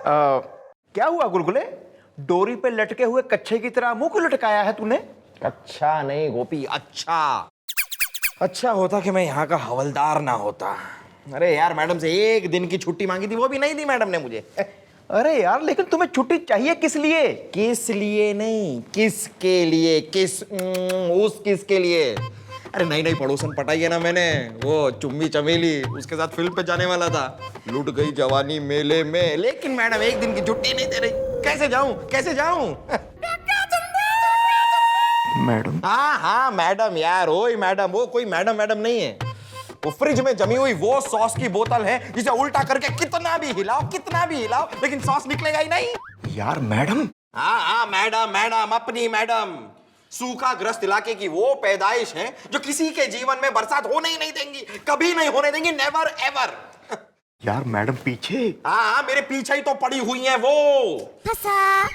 क्या हुआ गुलगुले? डोरी पे लटके हुए कच्छे की तरह मुंह को लटकाया है तूने? अच्छा नहीं गोपी, अच्छा होता कि मैं यहाँ का हवलदार ना होता। अरे यार, मैडम से एक दिन की छुट्टी मांगी थी, वो भी नहीं दी मैडम ने मुझे। अरे यार, लेकिन तुम्हें छुट्टी चाहिए किस लिए? किस लिए नहीं, किसके लिए, उस किसके लिए। अरे नई पड़ोसन पटाई है ना मैंने, वो चुम्मी चमेली, उसके साथ फिल्म पे जाने वाला था। लुट गई जवानी मेले में, लेकिन मैडम एक दिन की छुट्टी नहीं दे रही। कैसे जाऊं? मैडम? हाँ मैडम यार, ओए मैडम, वो कोई मैडम नहीं है। वो फ्रिज में जमी हुई वो सॉस की बोतल है जिसे उल्टा करके कितना भी हिलाओ लेकिन सॉस निकलेगा ही नहीं। यार मैडम? हाँ मैडम, अपनी मैडम। सूखाग्रस्त इलाके की वो पैदाइश है जो किसी के जीवन में बरसात होने ही नहीं देंगी, कभी नहीं होने देंगी, नेवर एवर। यार मैडम पीछे? हाँ, मेरे पीछे ही तो पड़ी हुई है वो।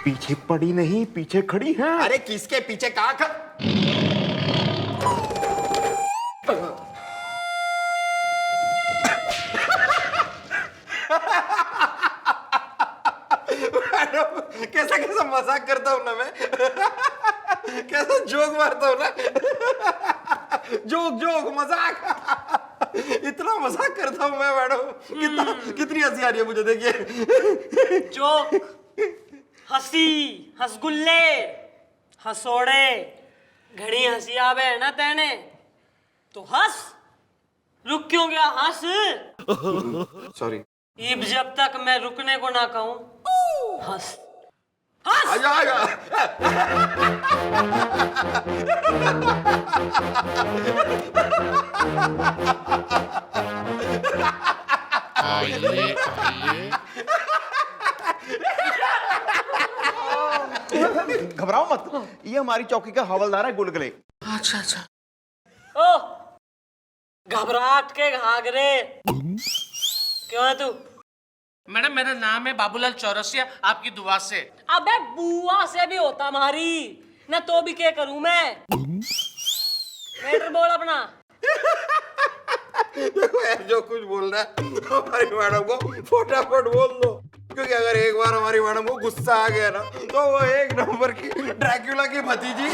पीछे पड़ी नहीं, पीछे खड़ी है। अरे किसके पीछे मैडम, कैसा मजाक करता हूं ना मैं। कैसा जोक मारता हूं ना। जोक मजाक। इतना मजाक करता हूं मैं मैडम। कितनी हंसी आ रही है मुझे, देखिए। जोक, हंसी, हंसगुल्ले, हंसोड़े, घड़ी हंसी आवे है ना तेने, तो हंस। रुक क्यों गया? हंस। सॉरी। ईब जब तक मैं रुकने को ना कहूं, हंस। आजा। घबराओ मत, ये हमारी चौकी का हवलदार है गुलगुले। अच्छा। ओ, घबराहट के घाघरे। क्यों है तू? मैडम मेरा नाम है बाबूलाल चौरसिया, आपकी दुआ से। अबे बुआ से भी होता मारी ना, तो भी क्या करूं मैं? मैटर बोल अपना। देखो यार, जो कुछ बोल रहा है हमारी मैडम को फटाफट बोल दो, क्योंकि अगर एक बार हमारी मैडम को गुस्सा आ गया ना, तो वो एक नंबर की ड्रैक्युला की भतीजी,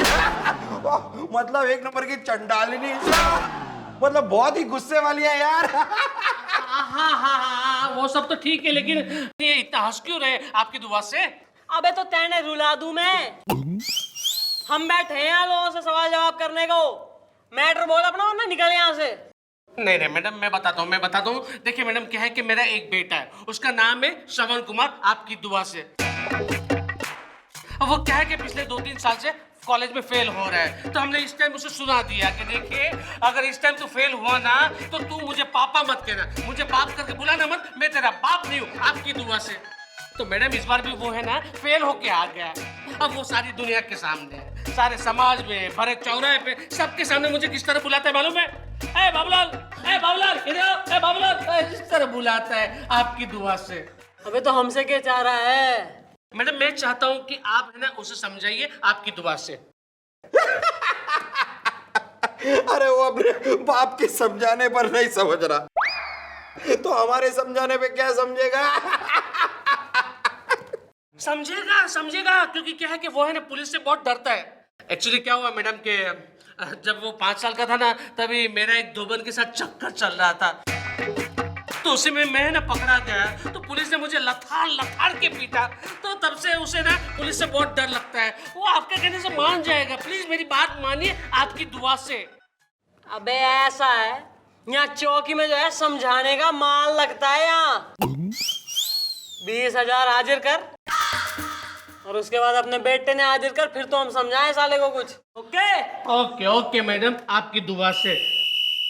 मतलब एक नंबर की चंडालिनी, मतलब बहुत ही गुस्से वाली है यार। हाँ, वो सब तो ठीक है, लेकिन ये इतना हंस क्यों रहे आपकी दुआ से? अबे तो तेने रुला दूं मैं? हम बैठे हैं यहाँ लोगों से सवाल जवाब करने को। मैटर बोल अपना, वरना निकल यहाँ से। नहीं मैडम, मैं बताता हूँ। देखिए मैडम, क्या है कि मेरा एक बेटा है, उसका नाम है श्रवण कुमार, आपकी दुआ से। अब वो क्या है कि पिछले 2-3 साल से कॉलेज में फेल हो रहा है, तो हमने इस टाइम उसे सुना दिया कि देखिए, अगर इस टाइम तू फेल हुआ ना, तो तू मुझे पापा मत कहना, मुझे बाप करके बुलाना मत, मैं तेरा बाप नहीं हूँ, आपकी दुआ से। तो मैडम इस बार भी वो है ना, फेल होके आ गया। अब वो सारी दुनिया के सामने, सारे समाज में, भरे चौराहे पे, सबके सामने मुझे किस तरह बुलाता है मालूम है? ए बाबूलाल, इधर आओ, ए बाबूलाल, इस तरह बुलाता है, आपकी दुआ से। अबे तो हमसे क्या चाह रहा है? मैडम मैं चाहता हूँ कि आप है ना उसे समझाइए, आपकी दुआ से। अरे वो अपने बाप के समझाने पर नहीं समझ रहा, तो हमारे समझाने पे क्या समझेगा? समझेगा, क्योंकि क्या है कि वो है ना पुलिस से बहुत डरता है। एक्चुअली क्या हुआ मैडम के, जब वो 5 साल का था ना, तभी मेरा एक धोबन के साथ चक्कर चल रहा था, तो उसी में मैं ना पकड़ा गया, तो पुलिस ने मुझे लथाड़ के पीटा, तो तब से उसे ना पुलिस से बहुत डर लगता है। वो आपके कहने से मान जाएगा, प्लीज मेरी बात मानिए, आपकी दुआ से। अबे ऐसा है, यहाँ चौकी में जो है समझाने का माल लगता है। यहाँ 20,000 हाजिर कर, और उसके बाद अपने बेटे ने हाजिर कर, फिर तो हम समझाएं साले को कुछ। ओके मैडम, आपकी दुआ से।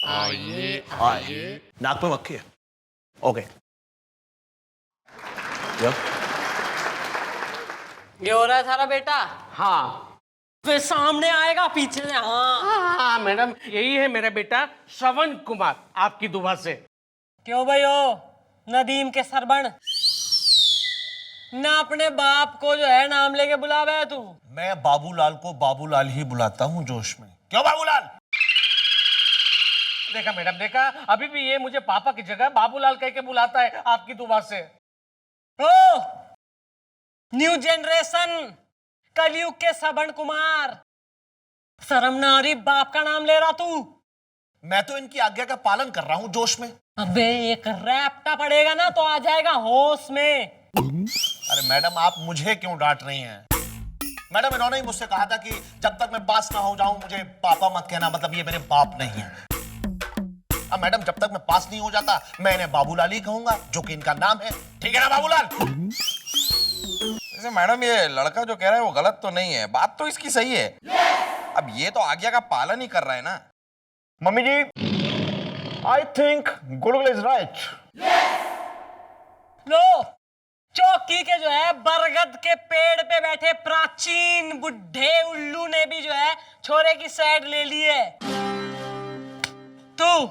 आइए। नाक में मक्खी है। ओके। ये हो रहा है सारा बेटा? हाँ फिर सामने आएगा पीछे से। हाँ मैडम, यही है मेरा बेटा श्रवण कुमार, आपकी दुआ से। क्यों भाई हो नदीम के सरबण, ना अपने बाप को जो है नाम लेके बुलावे है तू? मैं बाबूलाल को बाबूलाल ही बुलाता हूँ जोश में। क्यों बाबूलाल? देखा मैडम, देखा, अभी भी ये मुझे पापा की जगह बाबूलाल कह के बुलाता है, आपकी दुआ से। ओ न्यू जनरेशन, कलयुग के श्रवण कुमार। शर्म ना आ रही बाप का नाम ले रहा तू? मैं तो इनकी आज्ञा का पालन कर रहा हूँ जोश में। अबे एक रैप्टा पड़ेगा ना तो आ जाएगा होश में। अरे मैडम, आप मुझे क्यों डांट रही हैं? मैडम, इन्होंने ही मुझसे कहा था कि जब तक मैं पास ना हो जाऊं मुझे पापा मत कहना, मतलब ये मेरे बाप नहीं है। अब मैडम, जब तक मैं पास नहीं हो जाता मैं इन्हें बाबूलाल ही कहूंगा, जो कि इनका नाम है। ठीक है ना बाबूलाल? वैसे मैडम, ये लड़का जो कह रहा है वो गलत तो नहीं है, बात तो इसकी सही है। अब ये तो आज्ञा का पालन ही कर रहा है ना। Mummy ji, I think Gulgul is right. लो, चौकी के जो है बरगद के पेड़ पे बैठे प्राचीन बुढ़े उल्लू ने भी जो है छोरे की साइड ले ली है। तू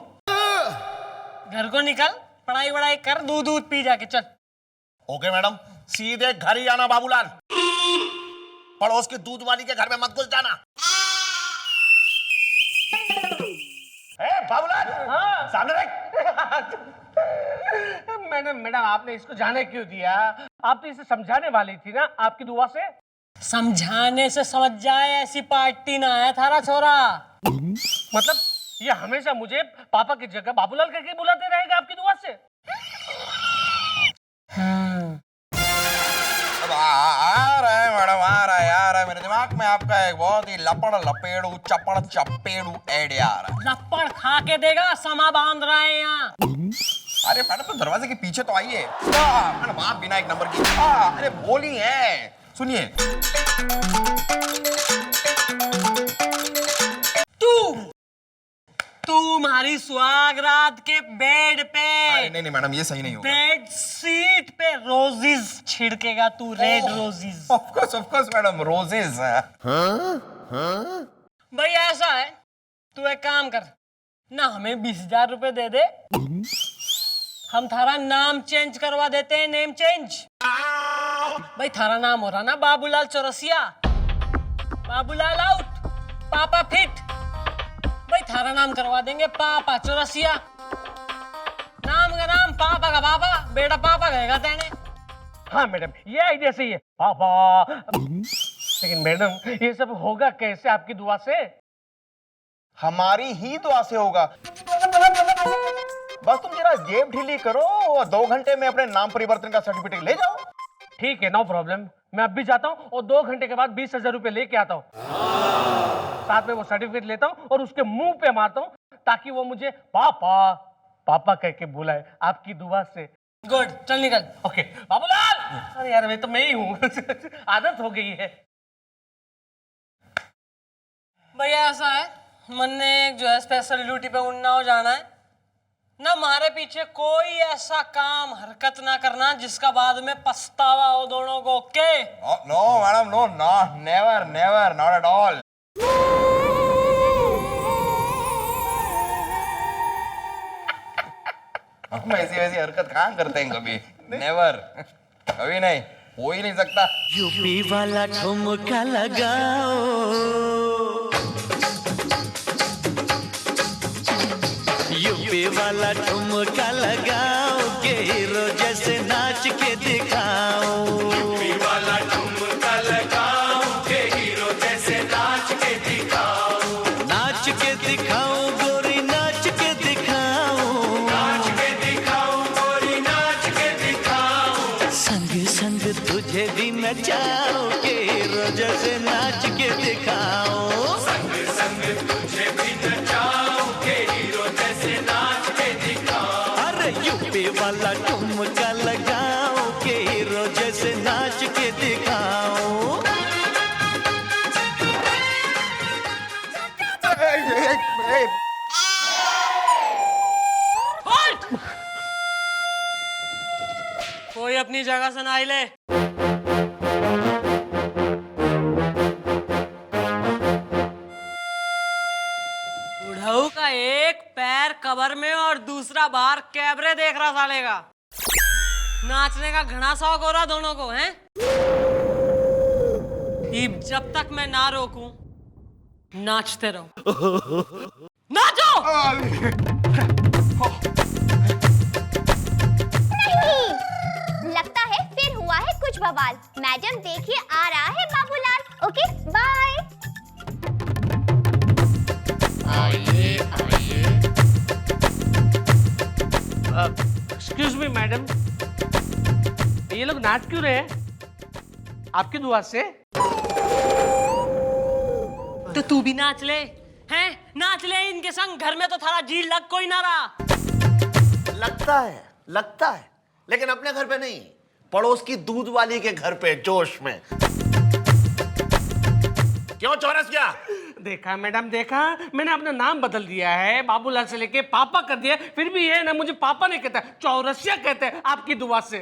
घर को निकल, पढ़ाई वढ़ाई कर, दूध दूध पी जाके चल। ओके मैडम, सीधे घर ही आना बाबूलाल। पड़ोस के दूध वाली के घर में मत घुस जाना। बाबूलाल, हाँ। सामने देख। मैडम आपने इसको जाने क्यों दिया? आप तो इसे समझाने वाली थी ना, आपकी दुआ से। समझाने से समझ जाए ऐसी पार्टी ना है थारा छोरा। मतलब ये हमेशा मुझे पापा की जगह बाबूलाल करके बुलाते रहेगा आपकी दुआ से? अब आ रहा है मैडम, आ रहा है मेरे दिमाग में आपका एक बहुत ही लपड़ लपेड़ू चपड़ चपेड़ू आइडिया आ रहा है। लपड़ खा के देगा, समा बांध रहा है यहाँ। अरे मैडम, तो दरवाजे के पीछे तो आइए। मैडम, आप बिना एक नंबर की अरे बोली है, सुनिए। तू हमारी सुहागरात के बेड पे, अरे नहीं मैडम, ये सही नहीं होगा। बेड सीट पे रोजेस छिड़केगा तू, red roses. Of course madam, roses. भाई ऐसा है, तू एक काम कर ना, हमें 20,000 रुपए दे दे, हम थारा नाम चेंज करवा देते हैं, नेम चेंज। भाई थारा नाम हो रहा ना बाबूलाल चौरसिया, बाबूलाल आउट, पापा फिट। भाई थारा नाम करवा देंगे पापा चौरसिया। नाम का नाम, पापा का पापा, बेटा पापा कहेगा तेने। हाँ मैडम, ये आइडिया सही है पापा। लेकिन मैडम, ये सब होगा कैसे आपकी दुआ से? हमारी ही दुआ से होगा। बस तुम जरा जेब ढीली करो और 2 घंटे में अपने नाम परिवर्तन का सर्टिफिकेट ले जाओ। ठीक है, नो प्रॉब्लम। मैं अब भी जाता हूँ और 2 घंटे के बाद 20,000 रुपए लेके आता हूँ। साथ में वो सर्टिफिकेट लेता हूँ और उसके मुंह पे मारता हूँ, ताकि वो मुझे पापा पापा कह के बुलाए आपकी दुआ से। गुड, चल निकल। ओके बाबूलाल। अरे यार, मैं तो मैं ही हूँ। आदत हो गई है। भैया ऐसा है, मन ने जो है स्पेशल ड्यूटी पे उन्नाव जाना है ना, हमारे पीछे कोई ऐसा काम हरकत ना करना जिसका बाद में पछतावा हो दोनों को। Okay? No madam, no, never never, not at all. हम ऐसी वैसी हरकत कहाँ करते हैं कभी? नेवर, कभी नहीं, हो ही नहीं सकता। यूपी वाला ठुमका लगाओ, यूपी वाला ठुमका लगाओ, के हीरो जैसे नाच के दिखाओ। यूपी वाला ठुमका लगाओ, के हीरो जैसे नाच के दिखाओ। नाच के दिखाओ गोरी, नाच के दिखाओ। नाच के दिखाओ गोरी, नाच के दिखाओ। संग संग तुझे भी नचाओ, के हीरो जैसे नाच के दिखाओ। संग संग तुझे भी नचाओ, के हीरो जैसे नाच के दिखाओ। अरे यूपी वाला ठुमका लगाओ, के हीरो जैसे नाच के दिखाओ। कोई अपनी जगह से ना हिले। बुढ़ऊ का एक पैर कबर में और दूसरा बाहर कैमरे देख रहा साले का। नाचने का घना शौक हो रहा दोनों को, हैं? जब तक मैं ना रोकूं, नाचते रहो। नाचो! लगता है फिर हुआ है कुछ बवाल। मैडम देखिए आ रहा है Babulal. Okay bye. Excuse me madam, ये लोग नाच क्यों रहे हैं? आपकी दुआ से। तो तू भी नाच ले, हैं? नाच ले इनके संग। घर में तो थारा जी लग कोई ना रहा। लगता है, लेकिन अपने घर पे नहीं, पड़ोस की दूध वाली के घर पे जोश में। क्यों चौरसिया? देखा मैडम, देखा, मैंने अपना नाम बदल दिया है, बाबूलाल से लेके पापा कर दिया, फिर भी ये ना मुझे पापा नहीं कहता, चौरसिया कहते हैं आपकी दुआ से।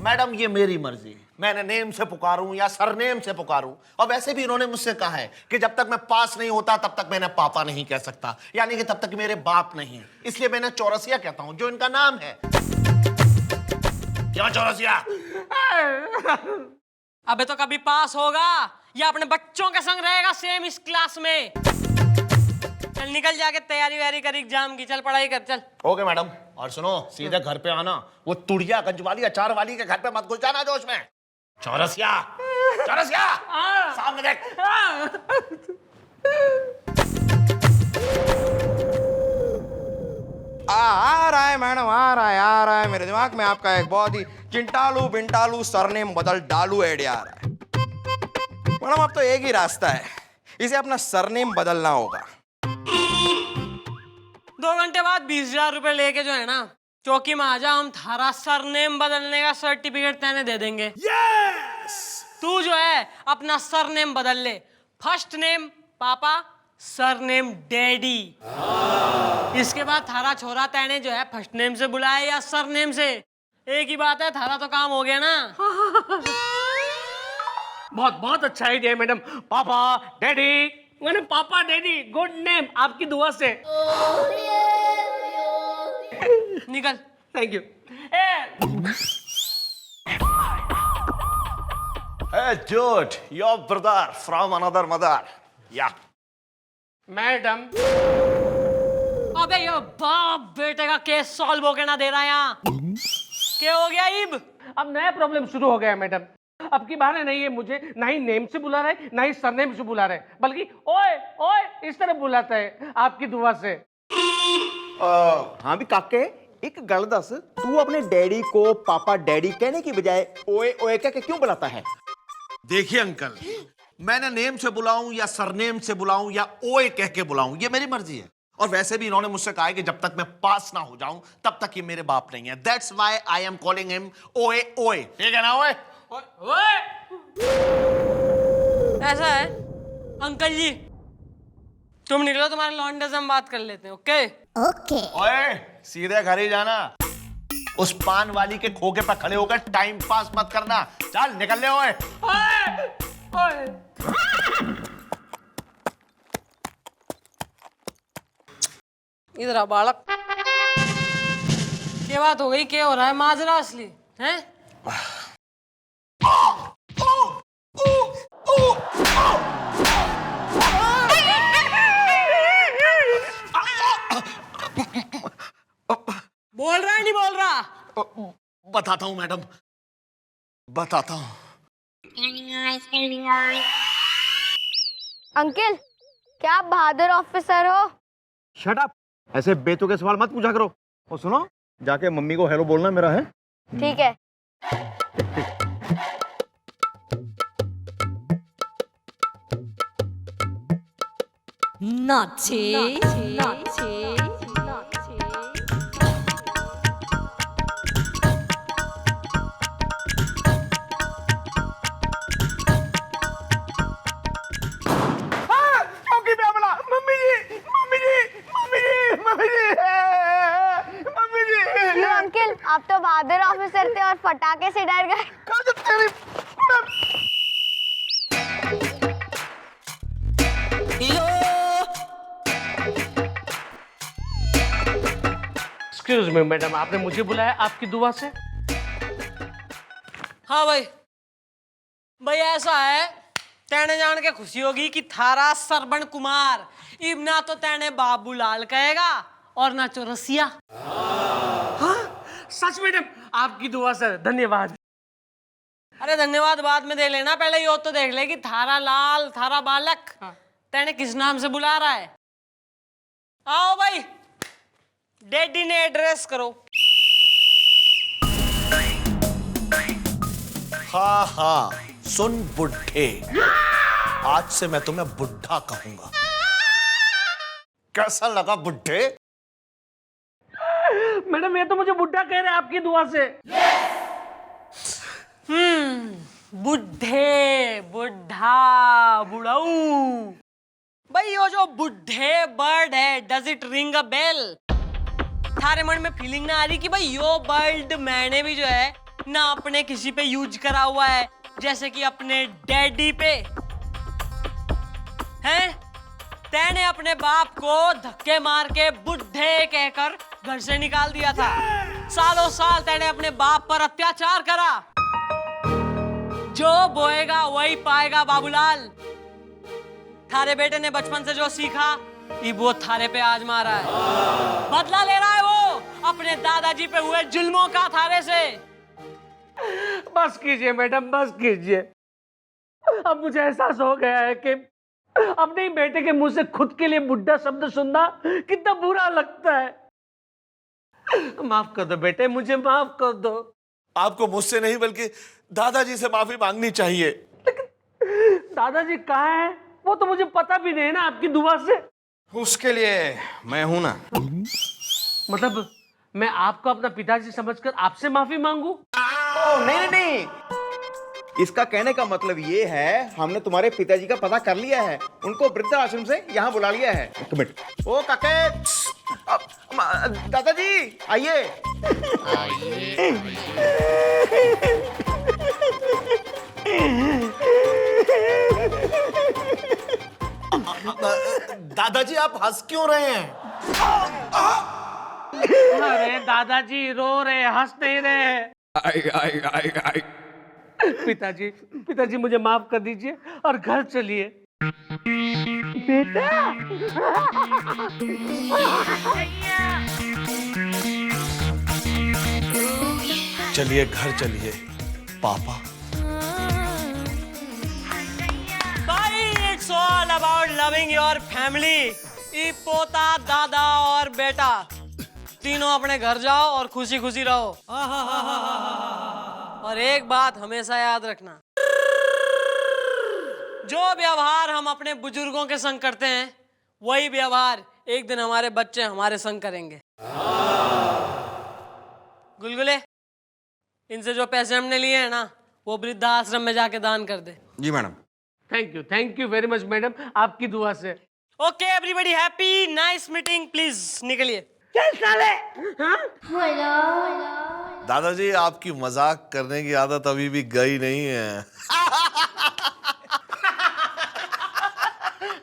मैडम ये मेरी मर्जी, मैंने नेम से पुकारूं या सरनेम से पुकारूं। और वैसे भी इन्होंने मुझसे कहा है कि जब तक मैं पास नहीं होता तब तक मैंने पापा नहीं कह सकता, यानी कि तब तक मेरे बाप नहीं है, इसलिए मैंने चौरसिया कहता हूं जो इनका नाम है। क्यों चौरसिया? अबे तो कभी पास होगा या अपने बच्चों के संग रहेगा सेम इस क्लास में। चल निकल जाके तैयारी वैयारी कर एग्जाम की। चल पढ़ाई कर चल। ओके मैडम, और सुनो सीधे घर पे आना, वो तुड़िया गंज वाली अचार वाली के घर पे मत घुस जाना जोश में। चौरसिया, चौरसिया, सामने देख। आ रहा है मैडम, आ रहा है मेरे दिमाग में आपका एक बहुत ही चिंटालू बिंटालू सरनेम बदल डालू आइडिया आ रहा है। मैडम अब तो एक ही रास्ता है, इसे अपना सरनेम बदलना होगा। 2 घंटे बाद 20,000 रुपए लेके जो है ना चौकी में आ जा, हम थारा सरनेम बदलने का सर्टिफिकेट तेने दे देंगे। तू जो है अपना सरनेम बदल ले। फर्स्ट नेम पापा, सरनेम डैडी। इसके बाद थारा छोरा तेने जो है फर्स्ट नेम से बुलाए या सरनेम से, एक ही बात है, थारा तो काम हो गया ना। बहुत बहुत अच्छा आइडिया है मैडम। पापा डैडी, मैंने पापा डैडी, गुड नेम आपकी दुआ से। निकल। Thank you. Hey dude, your brother from another mother. Yeah. Madam, अबे ये बाप बेटे का केस सॉल्व होके ना दे रहा है यहाँ। क्या हो गया इब? अब नया प्रॉब्लम शुरू हो गया है मैडम। अब की बार नहीं है, मुझे ना ही नेम से बुला रहे ना ही सरनेम से बुला रहे, बल्कि ओए ओए इस तरह बुलाता है आपकी दुआ से। हाँ भी काके, एक गल दस, तू अपने डैडी को पापा डैडी कहने की बजाय ओए ओए कह के क्यों बुलाता है? देखिए अंकल, मैंने नेम से बुलाऊं या सरनेम से बुलाऊं या ओए कह के बुलाऊं, ये मेरी मर्जी है। और वैसे भी इन्होंने मुझसे कहा है कि जब तक मैं पास ना हो जाऊं तब तक ये मेरे बाप नहीं है। That's why I am calling him ओए ओए। ठीक है ना ओए? ओए! ऐसा है अंकल जी, तुम निकलो, तुम्हारे लौंडे से हम बात कर लेते हैं। Okay okay. ओए सीधे घर ही जाना, उस पान वाली के खोखे पर खड़े होकर टाइम पास मत करना। चल निकल ले ओए। ओए! ओए! इधर आ बालक। क्या बात हो गई? क्या हो रहा है? माजरा असली है? बोल रहा है नहीं बोल रहा? बताता हूं मैडम, बताता हूं। अंकल क्या आप बहादुर ऑफिसर हो? शट अप, ऐसे बेतुके सवाल मत पूछा करो। और सुनो, जाके मम्मी को हेलो बोलना मेरा है। ठीक है। Naughty, naughty, naughty. चौकी पे हमला। मम्मी जी, मम्मी जी, मम्मी जी, मम्मी जी, मम्मी जी। क्यों अंकल, आप तो बहादुर ऑफिसर थे और फटाके से डर गए। एक्सक्यूज मी मैडम, आपने मुझे बुलाया आपकी दुआ से? हाँ भाई, भाई ऐसा है, तेने जान के खुशी होगी कि थारा सरवण कुमार इब ना तो तेने बाबूलाल कहेगा और ना चौरसिया। हाँ, सच मैडम आपकी दुआ से धन्यवाद। अरे धन्यवाद बाद में दे लेना, पहले यो तो देख ले कि थारा लाल थारा बालक तेने किस नाम से बुला रहा है। आओ भाई, डैडी ने एड्रेस करो। हाँ हाँ, सुन बुढ़े, आज से मैं तुम्हें बुढ़ा कहूंगा। कैसा लगा बुढ़े? मैडम ये तो मुझे बुढ़ा कह रहे हैं आपकी दुआ से। बुढ़े, बुढ़ा, बुढ़ाऊ। भाई यो जो बुढ़े बर्ड है, does it ring a bell? थारे मन में फीलिंग ना आ रही कि भाई यो बर्ड मैंने भी जो है ना अपने किसी पे यूज करा हुआ है, जैसे कि अपने डैडी पे हैं? तैने अपने बाप को धक्के मार के बुढ़े कहकर घर से निकाल दिया था। सालों साल तैने अपने बाप पर अत्याचार करा। जो बोएगा वही पाएगा बाबूलाल। थारे बेटे ने बचपन से जो सीखा ये वो थारे पे आजमा रहा है। बदला ले रहा है वो अपने दादाजी पे हुए जुल्मों का थारे से। बस कीजिए मैडम, बस कीजिए। अब मुझे एहसास हो गया है कि अपने ही बेटे के मुंह से खुद के लिए बुढ़ा शब्द सुनना कितना बुरा लगता है। माफ कर दो बेटे, मुझे माफ कर दो। आपको मुझसे नहीं बल्कि दादाजी से माफी मांगनी चाहिए। दादाजी कहाँ हैं? वो तो मुझे पता भी नहीं है ना आपकी दुआ से। उसके लिए मैं हूं ना। मतलब मैं आपको अपना पिताजी समझकर आपसे माफी मांगू? नहीं नहीं नहीं, इसका कहने का मतलब ये है हमने तुम्हारे पिताजी का पता कर लिया है, उनको वृद्धाश्रम से यहाँ बुला लिया है। एक मिनट, ओ काके, दादाजी आइए। दादाजी आप हंस क्यों रहे हैं? अरे दादाजी रो रहे, हंस नहीं रहे। पिताजी, पिताजी मुझे माफ कर दीजिए और घर चलिए। बेटा चलिए घर चलिए पापा। भाई it's all about loving your family. ई पोता, दादा और बेटा तीनों अपने घर जाओ और खुशी खुशी रहो। और एक बात हमेशा याद रखना, जो व्यवहार हम अपने बुजुर्गों के संग करते हैं वही व्यवहार एक दिन हमारे बच्चे हमारे संग करेंगे। गुलगुले, इनसे जो पैसे हमने लिए हैं ना वो वृद्धाश्रम में जाके दान कर दे। जी madam. Thank you very much madam, आपकी दुआ से। Okay everybody, happy nice meeting. Please निकलिए। चल साले। हाँ? दादाजी आपकी मजाक करने की आदत अभी भी गई नहीं है।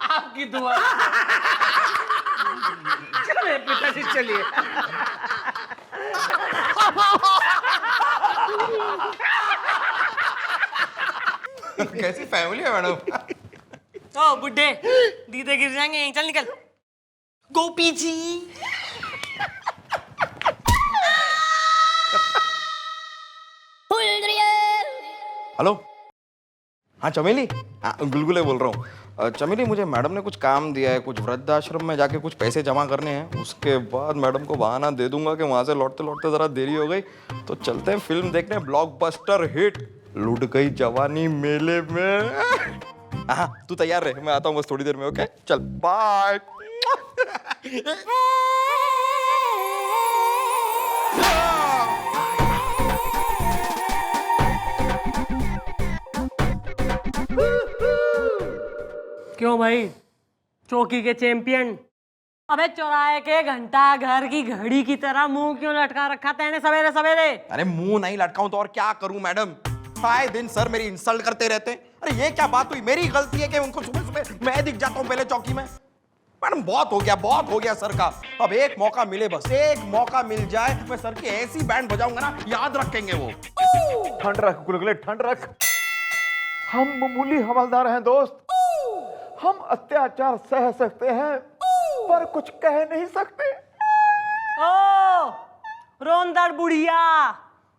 आपकी दुआ। चलिए पिताजी चलिए। कैसी फैमिली है मैडम? ओ बुड्ढे, दीदे गिर जाएंगे यहीं, चल निकल। गोपी जी। हेलो, हाँ चमेली, गुलगुले बोल रहा हूँ। चमेली, मुझे मैडम ने कुछ काम दिया है, कुछ वृद्धाश्रम में जाके कुछ पैसे जमा करने हैं। उसके बाद मैडम को बहाना दे दूंगा कि वहां से लौटते लौटते जरा देरी हो गई, तो चलते हैं फिल्म देखने, ब्लॉकबस्टर हिट लुट गई जवानी मेले में। हाँ तू तैयार रहे, मैं आता हूँ बस थोड़ी देर में। ओके चल बाय। क्यों भाई, चौकी के चैंपियन? अबे चौराहे के घंटा घर की घड़ी की तरह मुंह क्यों लटका रखा तेने सवेरे सवेरे? अरे मुंह नहीं लटकाऊं तो और क्या करूं मैडम? आए दिन सर मेरी इंसल्ट करते रहते हैं। अरे ये क्या बात हुई? मेरी गलती है कि उनको सुबह सुबह मैं दिख जाता हूं पहले चौकी में। मैडम बहुत हो गया सर का। अब एक मौका मिले, बस एक मौका मिल जाए, मैं सर की ऐसी बैंड बजाऊंगा ना, याद रखेंगे वो। ठंड रख गुलगुले, ठंड रख। हम मामूली हवलदार हैं दोस्त, हम अत्याचार सह सकते हैं पर कुछ कह नहीं सकते। ओ, रोंदड़ बुढ़िया,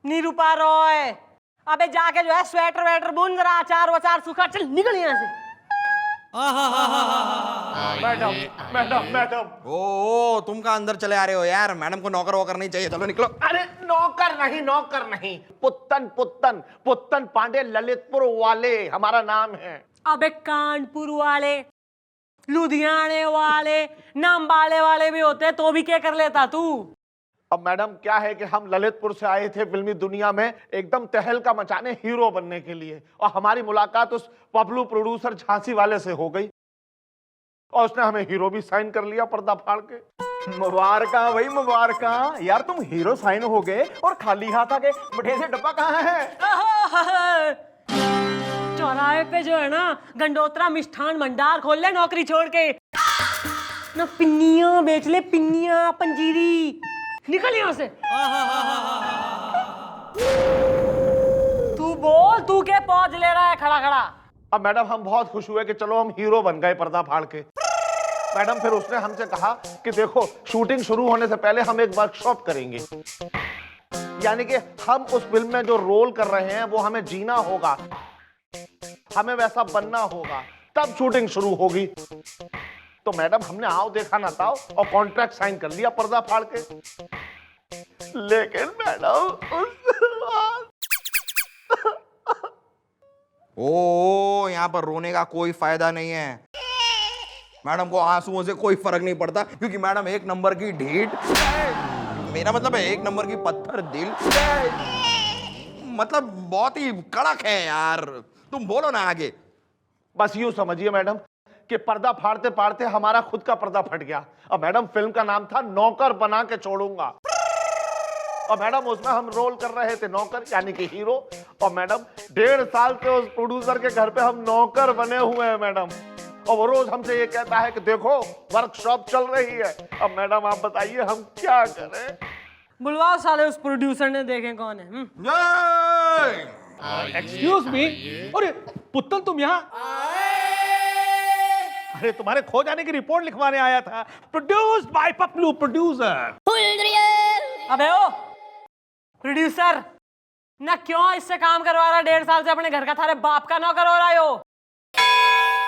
निरूपा रॉय। अबे जाके जो है स्वेटर वेटर बुन, जरा अचार वचार सूखा, चल निकल यहाँ से। मैडम मैडम मैडम ओ तुम कहाँ अंदर चले आ रहे हो यार? मैडम को नौकर वोकर नहीं चाहिए, चलो निकलो। अरे नौकर नहीं, पुत्तन पांडे ललितपुर वाले हमारा नाम है। अबे कानपुर वाले, लुधियाने वाले, नाम्बाले वाले भी होते, तो भी क्या कर लेता तू? अब मैडम क्या है कि हम ललितपुर से आए थे फिल्मी दुनिया में एकदम तहलका मचाने, हीरो बनने के लिए, और हमारी मुलाकात उस पपलू प्रोड्यूसर झांसी वाले से हो गई और उसने हमें हीरो भी साइन कर लिया पर्दा फाड़ के। मुबारका भाई मुबारका यार, तुम हीरो साइन हो गए और खाली हाथ आ गए। मिठाई से डब्बा कहाँ है? चौराहे पे जो है ना गंडोत्रा मिष्ठान भंडार खोल ले, नौकरी छोड़ के ना पिन्नियां बेच ले, पिन्नियां पंजीरी। निकल यहाँ से। तू बोल, तू क्या पौज ले रहा है खड़ा खड़ा? अब मैडम हम बहुत खुश हुए कि चलो हम हीरो बन गए पर्दा फाड़ के। मैडम फिर उसने हमसे कहा कि देखो शूटिंग शुरू होने से पहले हम एक वर्कशॉप करेंगे, यानी कि हम उस फिल्म में जो रोल कर रहे हैं वो हमें जीना होगा, हमें वैसा बनना होगा, तब शूटिंग शुरू होगी। तो मैडम हमने आओ देखा ना ताओ और कॉन्ट्रैक्ट साइन कर लिया पर्दा फाड़ के। लेकिन मैडम ओ यहाँ पर रोने का कोई फायदा नहीं है। मैडम को आंसुओं से कोई फर्क नहीं पड़ता, क्योंकि मैडम एक नंबर की ढीठ, मेरा मतलब है एक नंबर की पत्थर दिल, मतलब बहुत ही कड़क है यार। तुम बोलो ना आगे। बस यूं समझिए मैडम कि पर्दा फाड़ते फाड़ते हमारा खुद का पर्दा फट गया। और मैडम फिल्म का नाम था नौकर बना के छोड़ूंगा, और मैडम उसमें हम रोल कर रहे थे नौकर यानी कि हीरो। और मैडम 1.5 साल से उस प्रोड्यूसर के घर पे हम नौकर बने हुए हैं मैडम, और वो रोज हमसे ये कहता है कि देखो वर्कशॉप चल रही है। अब मैडम आप बताइए हम क्या करें? बुलवाओ साले उस प्रोड्यूसर ने, देखें कौन है। एक्सक्यूज मी, अरे पुत्तन तुम यहाँ? अरे तुम्हारे खो जाने की रिपोर्ट लिखवाने आया था। Produced by Paplu producer. अबे ओ प्रोड्यूसर ना, क्यों इससे काम करवा रहा? 1.5 साल से अपने घर का थारे बाप का नौकर हो रहा हो।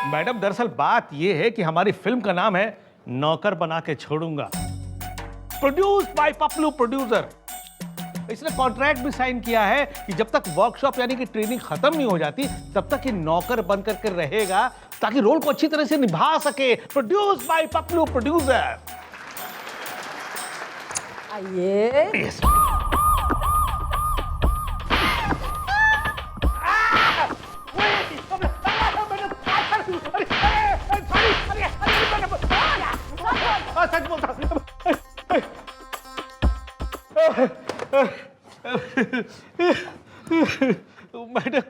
मैडम दरअसल बात यह है कि हमारी फिल्म का नाम है नौकर बना के छोड़ूंगा, प्रोड्यूस्ड बाय पपलू प्रोड्यूसर। इसने कॉन्ट्रैक्ट भी साइन किया है कि जब तक वर्कशॉप यानी कि ट्रेनिंग खत्म नहीं हो जाती तब तक ये नौकर बन करके रहेगा, ताकि रोल को अच्छी तरह से निभा सके। Produced by Paplu producer. आइए। सच बोलता मैडम,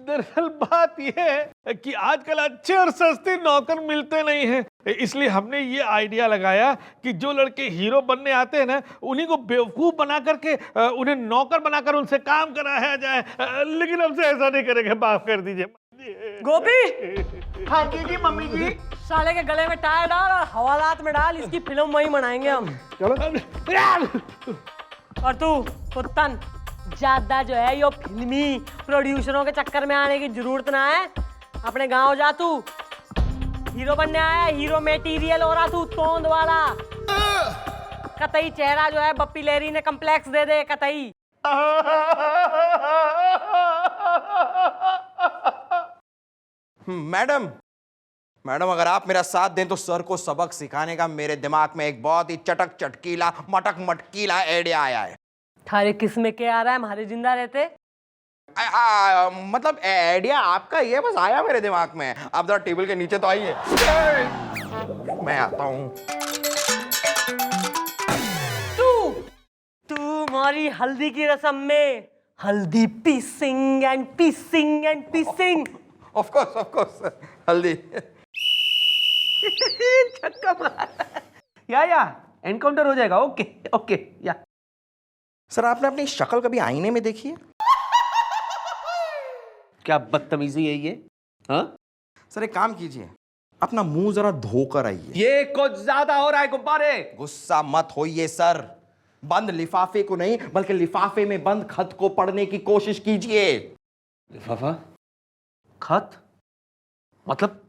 दरअसल बात यह है कि आजकल अच्छे और सस्ते नौकर मिलते नहीं हैं, इसलिए हमने ये आइडिया लगाया कि जो लड़के हीरो बनने आते हैं ना, उन्हीं को बेवकूफ बना करके उन्हें नौकर बनाकर उनसे काम कराया जाए। लेकिन हमसे ऐसा नहीं करेंगे, माफ कर दीजिए। गोपी। हाँ जी मम्मी जी। साले के गले में टायर डाल और हवालात में डाल, इसकी फिल्म वही बनाएंगे हम। चलो। और तू पुत्तन, ज्यादा जो है यो फिल्मी प्रोड्यूसरों के चक्कर में आने की जरूरत ना है। अपने गांव जा, तू हीरो बनने आया, हीरो मटेरियल हो रहा तू, तोंद वाला। कतई चेहरा जो है बप्पी लेरी ने कम्प्लेक्स दे दे कतई। मैडम मैडम अगर आप मेरा साथ दें तो सर को सबक सिखाने का मेरे दिमाग में एक बहुत ही चटक चटकीला मटक मटकीला आइडिया आया है। थारे किस में क्या आ रहा है? हमारे जिंदा रहते। मतलब आइडिया आपका ही है, बस आया मेरे दिमाग में। आप जरा टेबल के नीचे तो आइए, मैं आता हूँ। तू हमारी हल्दी की रस्म में हल्दी पीसिंग एंड पीसिंग एंड पीसिंग। ऑफ कोर्स हल्दी। छक्का मारा। या एनकाउंटर हो जाएगा। ओके ओके या। सर आपने अपनी शक्ल कभी आईने में देखी है? क्या बदतमीजी है ये? हाँ सर एक काम कीजिए, अपना मुंह जरा धोकर आइए। ये कुछ ज्यादा हो रहा है गुब्बारे। गुस्सा मत होइए सर, बंद लिफाफे को नहीं बल्कि लिफाफे में बंद खत को पढ़ने की कोशिश कीजिए। लिफाफा, खत, मतलब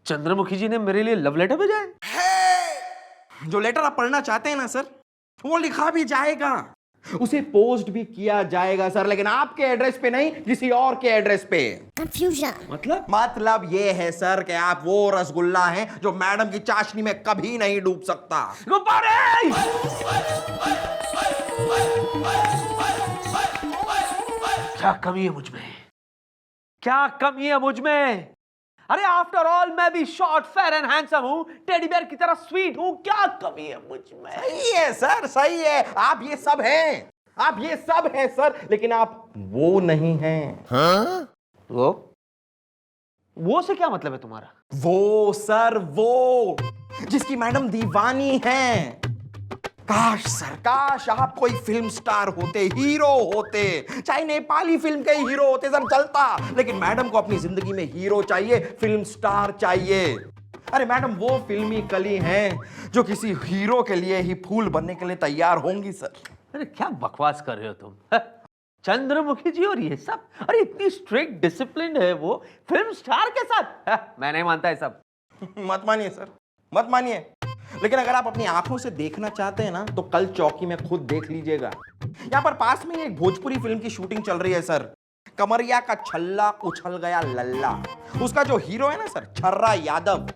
चंद्रमुखी जी ने मेरे लिए लव लेटर भेजा है? जो लेटर आप पढ़ना चाहते हैं ना सर, वो लिखा भी जाएगा, उसे पोस्ट भी किया जाएगा सर, लेकिन आपके एड्रेस पे नहीं, किसी और के एड्रेस पे। कंफ्यूजन। मतलब ये है सर कि आप वो रसगुल्ला हैं जो मैडम की चाशनी में कभी नहीं डूब सकता। क्या कमी है मुझ में? क्या कमी है मुझ में? अरे आफ्टर ऑल मैं भी शॉर्ट, फेयर एंड हैंडसम हूं, टेडी बेयर की तरह स्वीट हूं, क्या कमी है मुझ में? सही है सर, सही है, आप ये सब हैं, आप ये सब हैं सर, लेकिन आप वो नहीं हैं। हाँ? वो से क्या मतलब है तुम्हारा? वो सर, वो जिसकी मैडम दीवानी हैं। काश सर, काश आप कोई फिल्म स्टार होते, हीरो होते, चाहे नेपाली फिल्म के हीरो होते सर, चलता, लेकिन मैडम को अपनी जिंदगी में हीरो चाहिए, फिल्म स्टार चाहिए। अरे मैडम वो फिल्मी कली हैं जो किसी हीरो के लिए ही फूल बनने के लिए तैयार होंगी सर। अरे क्या बकवास कर रहे हो तुम? चंद्रमुखी जी और ये सब, अरे इतनी स्ट्रिक्ट डिसिप्लिन है वो फिल्म स्टार के साथ। मैं नहीं मानता है सब। मत मानिए सर, मत मानिए, लेकिन अगर आप अपनी आंखों से देखना चाहते हैं ना तो कल चौकी में खुद देख लीजिएगा। यहाँ पर पास में एक भोजपुरी फिल्म की शूटिंग चल रही है सर। कमरिया का छल्ला उछल गया लल्ला, उसका जो हीरो है ना सर, छर्रा यादव,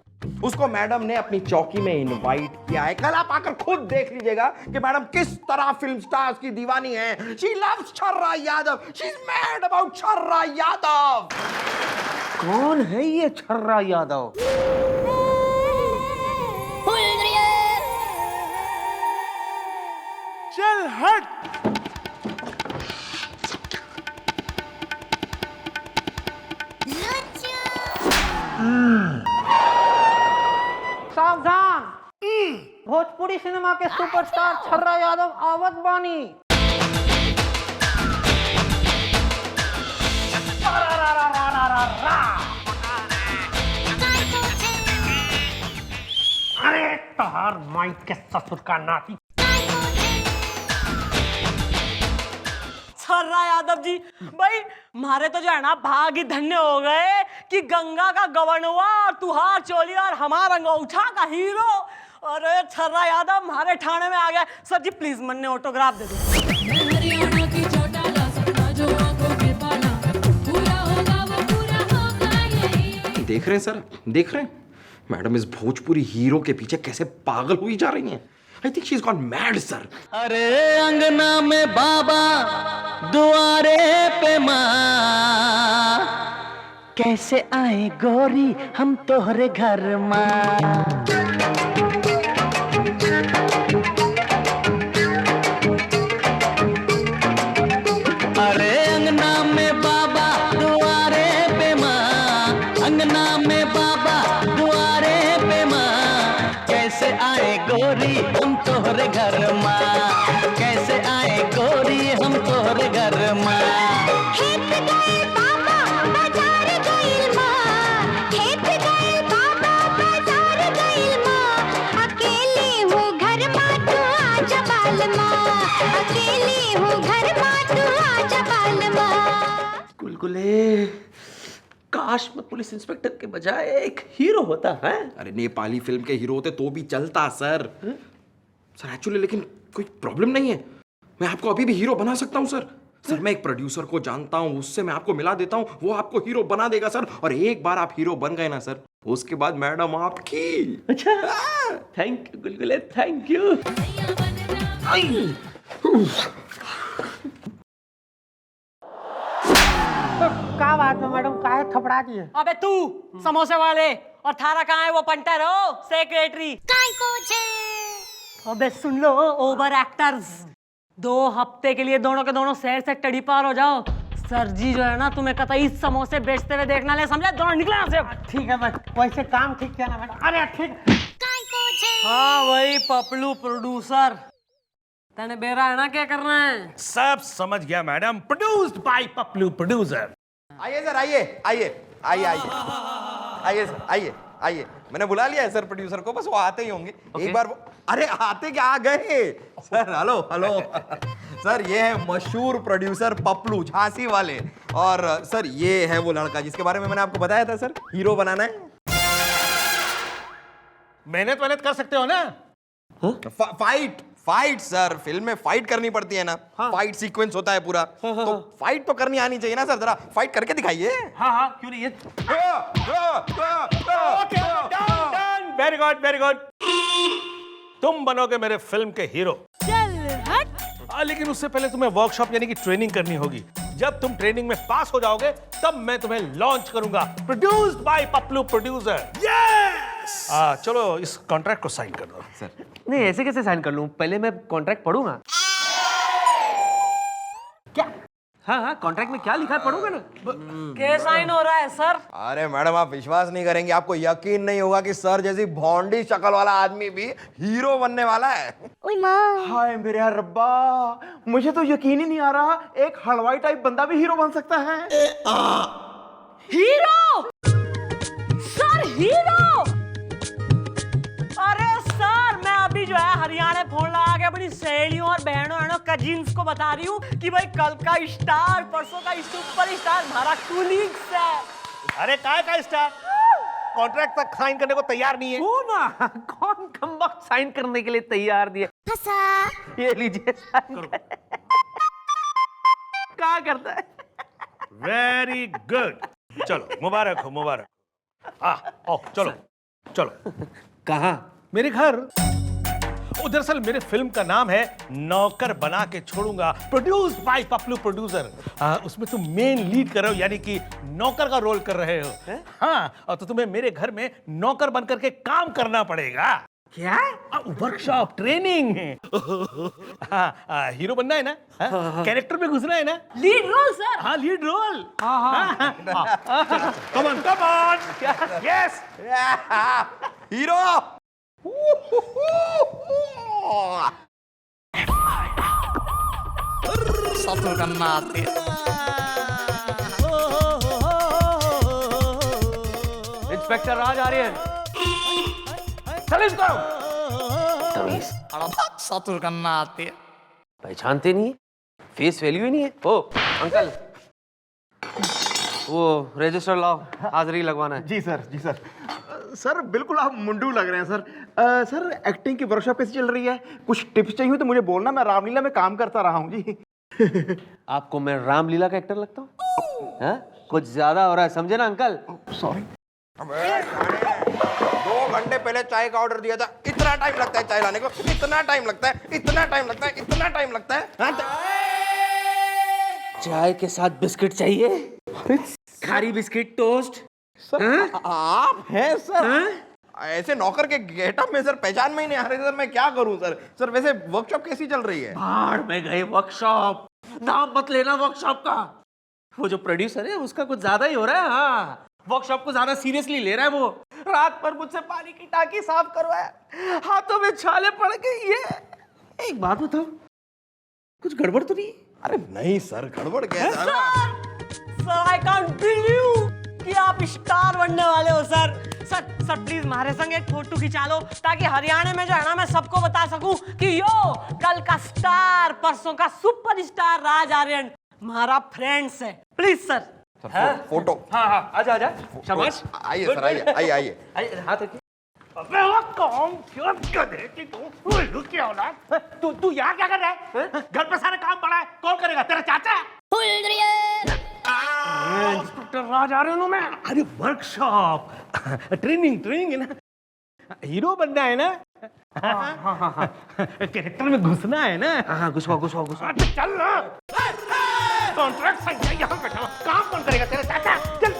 उसको मैडम ने अपनी चौकी में इनवाइट किया है। कल आप आकर खुद देख लीजिएगा कि मैडम किस तरह फिल्म स्टार्स की दीवानी है। शी लव्स छर्रा Yadav, she is mad about छर्रा यादव। कौन है ये छर्रा यादव? चल हट। सावधान, भोजपुरी सिनेमा के सुपरस्टार छर्रा यादव आवत बानी। अरे तोहार माई के ससुर का नाती छर्रा यादव जी, भाई मारे तो जो है ना भाग ही धन्य हो गए कि गंगा का गवर्नवा और तुहार चोली और हमारा अंगूठा का हीरो। अरे छर्रा यादव हमारे थाने में आ गया। सर जी प्लीज मन्ने ऑटोग्राफ दे दो। देख रहे हैं सर, देख रहे हैं मैडम इस भोजपुरी हीरो के पीछे कैसे पागल हुई जा रही हैं। I think she is gone mad sir. अरे अंगना में बाबा, दुआरे पे माँ, कैसे आए गोरी हम तोहरे घर माँ। अरे अंगना में बाबा, दुआरे पे माँ, अंगना में बाबा, दुआरे पे माँ, कैसे आए गोरी हम तोहरे घर माँ, कैसे आए गोरी हम तोहरे घर माँ। खेत गए बाबा बाजार गइल माँ, खेत गए बाबा बाजार गइल माँ, अकेली हूँ घर माँ तू आजा बाल माँ, अकेली हूँ घर माँ तू आजा बाल माँ। गुलगुले, काश मैं पुलिस इंस्पेक्टर के बजाय एक हीरो होता है। अरे नेपाली फिल्म के हीरो होते तो भी चलता सर। सर एक्चुअली लेकिन कोई प्रॉब्लम नहीं है, मैं आपको अभी भी हीरो बना सकता हूँ सर। सर मैं एक प्रोड्यूसर को जानता हूँ, उससे मैं आपको मिला देता हूँ, वो आपको हीरो बना देगा सर। और एक बार आप हीरो बन गए ना सर, उसके बाद मैडम आपकी। अच्छा, thank you gulgule, thank you. क्या बात है मैडम, काहे थपड़ा दिए? अबे तू समोसे वाले और थारा कहाँ है वो पंटर हो सेक्रेटरी? अबे सुन लो ओवर एक्टर्स, 2 हफ्ते के लिए दोनों के दोनों शहर से टड़ी पार हो जाओ। सर जी जो है ना तुम्हें कतई समोसे बेचते हुए देखना ले, समझे? दोनों निकले यहाँ से। ठीक है बस, वैसे काम ठीक किया ना मैडम? अरे ठीक। हाँ वही पपलू प्रोड्यूसर, तेने बेरा है ना क्या करना है? सब समझ गया madam, produced by Paplu producer. आइए सर, आइए आइए आइए आइए आइए सर, आइए आइए, मैंने बुला लिया है सर प्रोड्यूसर को, बस वो आते ही होंगे। एक बार अरे आते क्या, आ गए सर। हेलो हेलो सर, ये है मशहूर प्रोड्यूसर पपलू, झांसी वाले। और सर ये है वो लड़का जिसके बारे में मैंने आपको बताया था सर, हीरो बनाना है। मेहनत कर सकते हो ना? फाइट फाइट सर, फिल्म में फाइट करनी पड़ती है ना। फाइट सीक्वेंस होता है पूरा, तो फाइट तो करनी आनी चाहिए ना सर। जरा फाइट करके दिखाइए। हाँ, क्यों नहीं? Very good, very good. तुम बनोगे मेरे फिल्म के हीरो। चल हट। लेकिन उससे पहले तुम्हें वर्कशॉप यानी कि ट्रेनिंग करनी होगी। जब तुम ट्रेनिंग में पास हो जाओगे तब मैं तुम्हें लॉन्च करूंगा। Produced by Paplu producer. Yes. चलो इस कॉन्ट्रैक्ट को साइन कर दो सर। नहीं, ऐसे कैसे साइन कर लूं? पहले मैं कॉन्ट्रैक्ट पढ़ूंगा। क्या? हाँ, कॉन्ट्रैक्ट में क्या लिखा है पढ़ूंगा ना। क्या साइन हो रहा है सर? अरे मैडम, आप विश्वास नहीं करेंगे, आपको यकीन नहीं होगा कि सर जैसी भौंडी शक्ल वाला आदमी भी हीरो बनने वाला है। ओए माँ। हाय मेरे यार रब्बा, मुझे तो यकीन ही नहीं आ रहा एक हलवाई टाइप बंदा भी हीरो बन सकता है। Hero sir, hero. अरे सर, मैं अभी जो है हरियाणा फोन लगा के अपनी सहेलियों और बहनों कजिन्स को बता रही हूँ कि भाई कल का स्टार, परसों का सुपर स्टार हमारा कुलीग्स है। अरे काय का स्टार कॉन्ट्रैक्ट तक साइन करने को तैयार नहीं है। वो ना, कौन कमबख्त साइन करने के लिए तैयार दिए? ये लीजिए साइन। क्या करता है? Very good. चलो मुबारक हो, मुबारक। चलो चलो। कहाँ? मेरे घर। दरअसल मेरे फिल्म का नाम है नौकर बना के छोड़ूंगा, प्रोड्यूस्ड बाय पपलू प्रोड्यूसर। उसमें तुम मेन लीड कर रहे हो, यानी कि नौकर का रोल कर रहे हो। हाँ, और तो तुम्हें मेरे घर में नौकर बनकर के काम करना पड़ेगा। क्या? Workshop training. हीरो बनना है ना? कैरेक्टर में घुसना है ना? Lead role sir. हाँ, lead role. Come on come on. Yes hero. सतुर करना आते इंस्पेक्टर राज आर्यन। सतुर करना आते। पहचानते नहीं है? फेस वैल्यू ही नहीं है। ओ अंकल, वो रजिस्टर लाओ, हाजिरी लगवाना है। जी सर, जी सर। सर बिल्कुल आप मुंडू लग रहे हैं सर। सर एक्टिंग की वर्कशॉप कैसी चल रही है? कुछ टिप्स चाहिए तो मुझे बोलना, मैं रामलीला में काम करता रहा हूँ जी। आपको मैं रामलीला का एक्टर लगता हूँ? कुछ ज्यादा हो रहा है, समझे ना अंकल? सॉरी। 2 घंटे पहले चाय का ऑर्डर दिया था, इतना टाइम लगता है चाय लाने को, इतना टाइम लगता है, इतना टाइम लगता है, इतना टाइम लगता है। चाय के साथ बिस्किट चाहिए? खारी बिस्किट, टोस्ट। सर आप हैं सर? ऐसे नौकर के गेटअप में सर पहचान में ही नहीं आ रहे सर, मैं क्या करूं सर? सर वैसे वर्कशॉप कैसी चल रही है? भाड़ में गए वर्कशॉप, नाम मत लेना वर्कशॉप का। वो जो प्रोड्यूसर है उसका कुछ ज्यादा ही हो रहा है। हाँ, वर्कशॉप को ज्यादा सीरियसली ले रहा है वो। रात भर मुझसे पानी की टाकी साफ करवाया, हाथों में छाले पड़ गई है। एक बात बताओ, कुछ गड़बड़ तो नहीं? अरे नहीं सर, गड़बड़ क्या है सर, आई कांट बिलीव कि आप स्टार बनने वाले हो सर। सर प्लीज हमारे संग एक फोटो खिंचा लो, ताकि हरियाणा में जो है ना मैं सबको बता सकूं कि यो कल का स्टार, परसों का सुपर स्टार राज आर्यन हमारा फ्रेंड्स है। Please sir. फोटो। हाँ, आजा आजा, शाबाश। आइए सर, आइए आइए आइए। हाथ रखिए। अबे वो कौन क्यों कर कि तू उल्लू की औलाद? तू यहाँ क्या कर रहा है? घर पे सारे काम पड़ा है, कौन करेगा? तेरा चाचा? इंस्पेक्टर राज आर्यन हूं मैं। अरे वर्कशॉप, ट्रेनिंग है ना, हीरो बनना है ना? कैरेक्टर में घुसना है ना? हाँ, घुसवा। चल ना, कॉन्ट्रैक्ट साइन यहाँ बैठा, काम कौन करेगा? तेरा चाचा। चल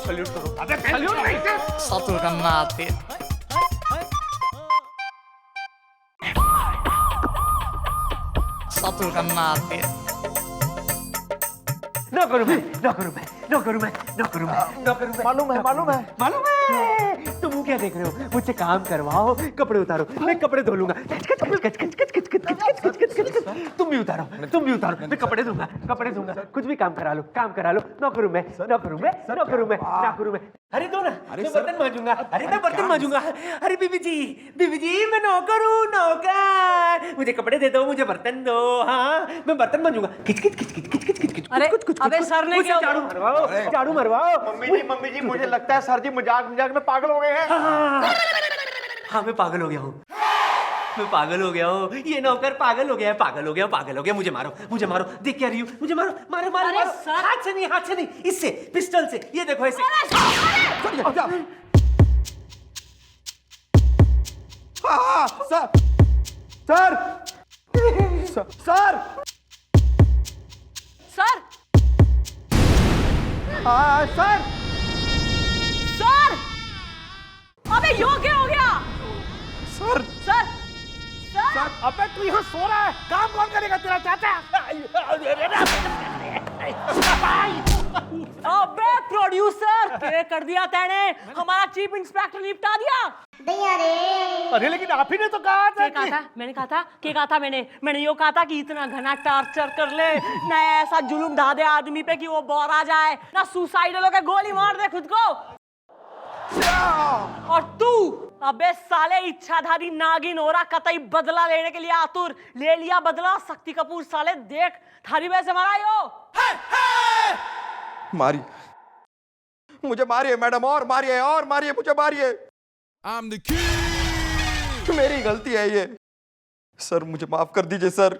सल्यूट करो। अबे सल्यूट नहीं सर। सतुर करना आते। सतुर करना आते। नौकरू मैं। मालूम है तुम तुम क्या देख रहे हो? मुझसे काम करवाओ, कपड़े उतारो, मैं कपड़े धो लूंगा। तुम भी उतारो, मैं कपड़े दूंगा, कुछ भी काम करा लो, नौकरू मैं। अरे दो ना, मैं बर्तन मांजूंगा। अरे बीबी जी मैं नौकर हूँ, नौकर। मुझे कपड़े दे दो, मुझे बर्तन दो। हाँ, मैं बर्तन मांजूंगा। किच। अरे अबे सर ने क्या झाड़ू मरवाओ। मम्मी जी मुझे लगता है सर जी मजाक में पागल हो गए हैं। हाँ, मैं पागल हो गया हूँ। ये नौकर पागल हो गया। मुझे मारो। देख क्या रही हूँ? मुझे मारो। हाथ से नहीं, इससे, पिस्टल से। ये देखो ऐसे। सर अबे यो क्या हो गया? सर अबे तू यहाँ सो रहा है, काम कौन करेगा तेरा चाचा? अबे प्रोड्यूसर क्या कर दिया तैने? हमारा चीफ इंस्पेक्टर निपटा दिया। अरे लेकिन आप ही ने तो कहा था मैंने कहा था मैंने यो कहा था कि इतना घना टार्चर कर ले, ना ऐसा जुलूम ढा दे आदमी पे कि वो बौरा जाए, ना सुसाइडल होकर गोली मार दे खुद को। और तू अबे साले इच्छाधारी नागिन हो रहा, कतई बदला लेने के लिए आतुर। ले लिया बदला। शक्ति कपूर साले देख थारी वैसे मारा यो। मुझे मारिए मैडम, और मारिए, मुझे मारिए। मेरी गलती है ये। सर मुझे माफ कर दीजिए सर।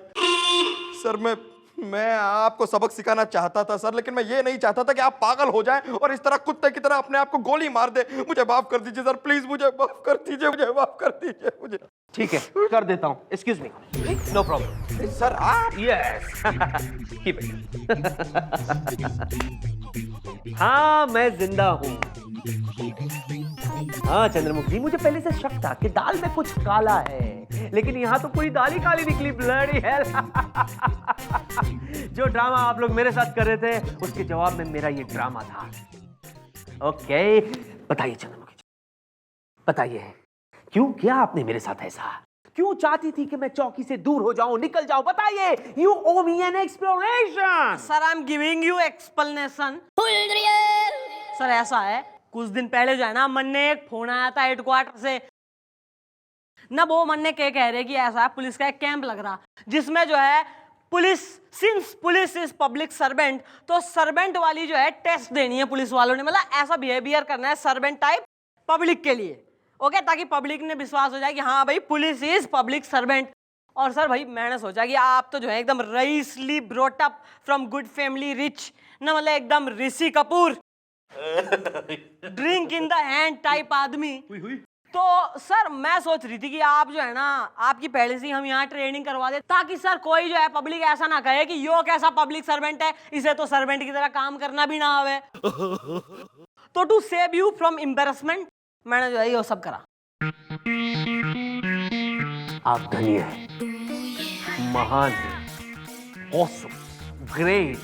मैं आपको सबक सिखाना चाहता था सर, लेकिन मैं ये नहीं चाहता था कि आप पागल हो जाएं और इस तरह कुत्ते की तरह अपने आप को गोली मार दे। मुझे माफ कर दीजिए सर, प्लीज मुझे माफ कर दीजिए। ठीक है, कर देता हूँ। Excuse me, no problem. Sir आप यस, कीप इट। हाँ, मैं जिंदा हूँ। हाँ चंद्रमुखी, मुझे पहले से शक था कि दाल में कुछ काला है, लेकिन यहाँ तो पूरी दाल ही काली निकली। Bloody hell. जो ड्रामा आप लोग मेरे साथ कर रहे थे, उसके जवाब में मेरा ये ड्रामा था। ओके, बताइए चंद्रमुखी, बताइए क्यों किया आपने मेरे साथ ऐसा? क्यों चाहती थी कि मैं चौकी से दूर हो जाऊं, निकल जाऊं? बताइए। You owe me an explanation. Sir I am giving you explanation. Sir ऐसा है, कुछ दिन पहले जो है ना, मन ने एक फोन आया था हेडक्वार्टर से ना। वो मन ने क्या कह रहे कि ऐसा पुलिस का एक कैंप लग रहा, जिसमें जो है पुलिस इज पब्लिक सर्वेंट, तो सर्वेंट वाली जो है टेस्ट देनी है पुलिस वालों ने। मतलब ऐसा बिहेवियर करना है सर्वेंट टाइप पब्लिक के लिए, ओके, ताकि पब्लिक ने विश्वास हो जाए कि हाँ भाई पुलिस इज पब्लिक सर्वेंट। और सर भाई मैंने सोचा कि आप तो जो है एकदम रईसली brought up from good family, rich ना, मतलब एकदम Rishi Kapoor, drink in the hand type आदमी। तो सर मैं सोच रही थी कि आप जो है ना, आपकी पहले से हम यहाँ ट्रेनिंग करवा दे, ताकि सर कोई जो है पब्लिक ऐसा ना कहे कि यो कैसा पब्लिक सर्वेंट है, इसे तो सर्वेंट की तरह काम करना भी ना आवे। तो to save you from embarrassment मैंने जो है ये सब करा। आप धनी हैं, महान हैं, ऑसम, ग्रेट।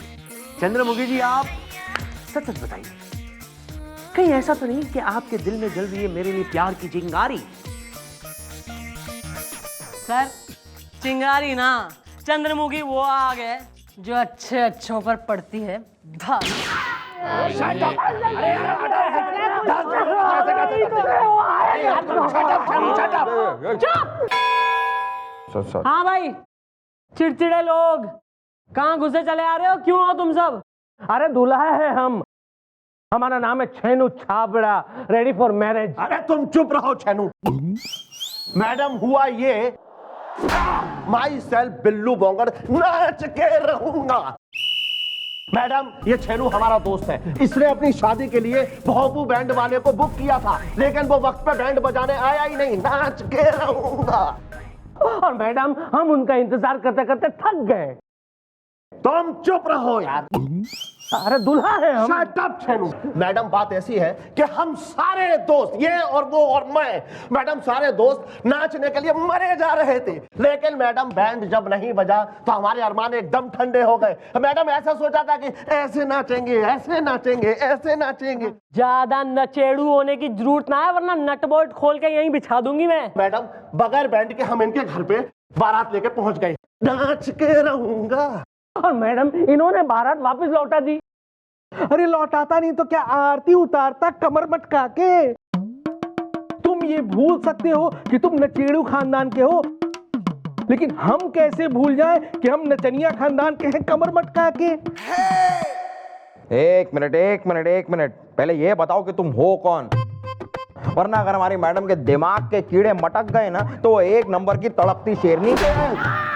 चंद्रमुखी जी, आप सच बताइए, कहीं ऐसा तो नहीं कि आपके दिल में जल रही है मेरे लिए प्यार की चिंगारी? सर चिंगारी ना, चंद्रमुखी वो आग है जो अच्छे अच्छों पर पड़ती है। हाँ भाई, चिड़चिड़े लोग कहाँ घुसे चले आ रहे हो? क्यों हो तुम सब? अरे दूल्हा है हम, हमारा नाम है Chhenu Chhabra, ready for marriage. अरे तुम चुप रहो छेनू। मैडम हुआ ये, माई सेल्फ बिल्लू बोंगड़, नाच के रहूंगा। मैडम ये छेनू हमारा दोस्त है, इसने अपनी शादी के लिए भोपू बैंड वाले को बुक किया था, लेकिन वो वक्त पे बैंड बजाने आया ही नहीं। नाच के रहूंगा। और मैडम हम उनका इंतजार करते करते थक गए। तुम चुप रहो यार। अरे दुल्हा है हम। Shut up, Chhenu. मैडम बात ऐसी है कि हम सारे दोस्त, ये और वो और मैं, मैडम सारे दोस्त नाचने के लिए मरे जा रहे थे, लेकिन मैडम बैंड जब नहीं बजा तो हमारे अरमान एकदम ठंडे हो गए। मैडम ऐसा सोचा था कि ऐसे नाचेंगे, ऐसे नाचेंगे, ऐसे नाचेंगे। ज्यादा नचेड़ू होने की जरूरत ना है, वरना नट बोल्ट खोल के यहीं बिछा दूंगी मैं। मैडम बगैर बैंड के हम इनके घर पे बारात लेके पहुंच गए। नाच के रहूंगा। और मैडम इन्होंने बारात वापस लौटा दी। अरे लौटाता नहीं तो क्या आरती उतारता कमर मटका के। तुम ये भूल सकते हो कि तुम नचेड़ू खानदान के हो, लेकिन हम कैसे भूल जाएं कि हम नचनिया खानदान के हैं कमर मटका के। एक मिनट, पहले ये बताओ कि तुम हो कौन, वरना अगर हमारी मैडम के दिमाग के कीड़े मटक गए ना तो वो एक नंबर की तड़पती शेरनी के,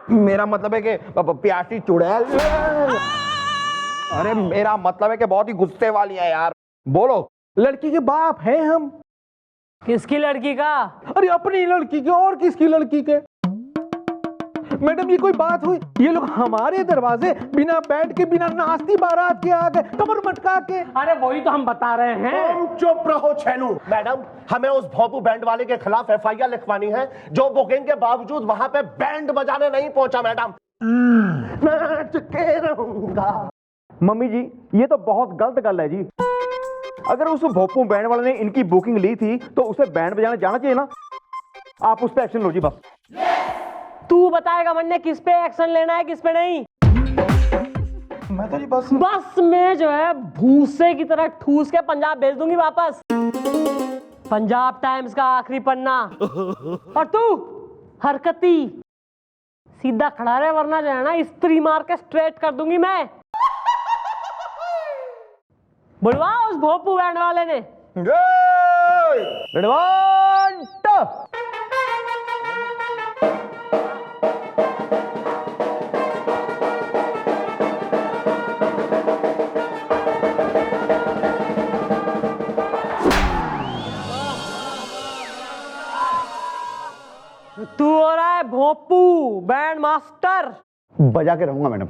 मेरा मतलब है कि प्यासी चुड़ैल, अरे मेरा मतलब है कि बहुत ही गुस्से वाली है यार। बोलो। लड़की के बाप हैं हम। किसकी लड़की का? अरे अपनी लड़की के, और किसकी लड़की के। मैडम ये कोई बात हुई? ये लोग हमारे दरवाजे बिना बैंड के, बिना नाचती बारात के आ गए कमर मटका के। अरे वही तो हम बता रहे हैं। तुम चुप रहो छेनू। मैडम हमें उस भोपू बैंड वाले के खिलाफ FIR लिखवानी है जो बुकिंग के बावजूद वहां पे बैंड बजाने नहीं पहुंचा। मैडम नाच के रहूंगा। मम्मी जी ये तो बहुत गलत गल है जी। अगर उस भोपू बैंड वाले ने इनकी बुकिंग ली थी तो उसे बैंड बजाने जाना चाहिए ना। आप उस पर एक्शन लो जी बस। तू बताएगा मन्ने किस पे एक्शन लेना है किस पे नहीं। मैं तो जी बस में जो है भूसे की तरह ठूस के पंजाब भेज दूंगी वापस। पंजाब टाइम्स का आखिरी पन्ना। और तू हरकती सीधा खड़ा रहे, वरना जो है ना स्त्री मार के स्ट्रेट कर दूंगी मैं। बुलवा उस भोपू बैंड वाले ने। तू हो रहा है भोपू बैंड मास्टर। बजा के रहूंगा मैडम।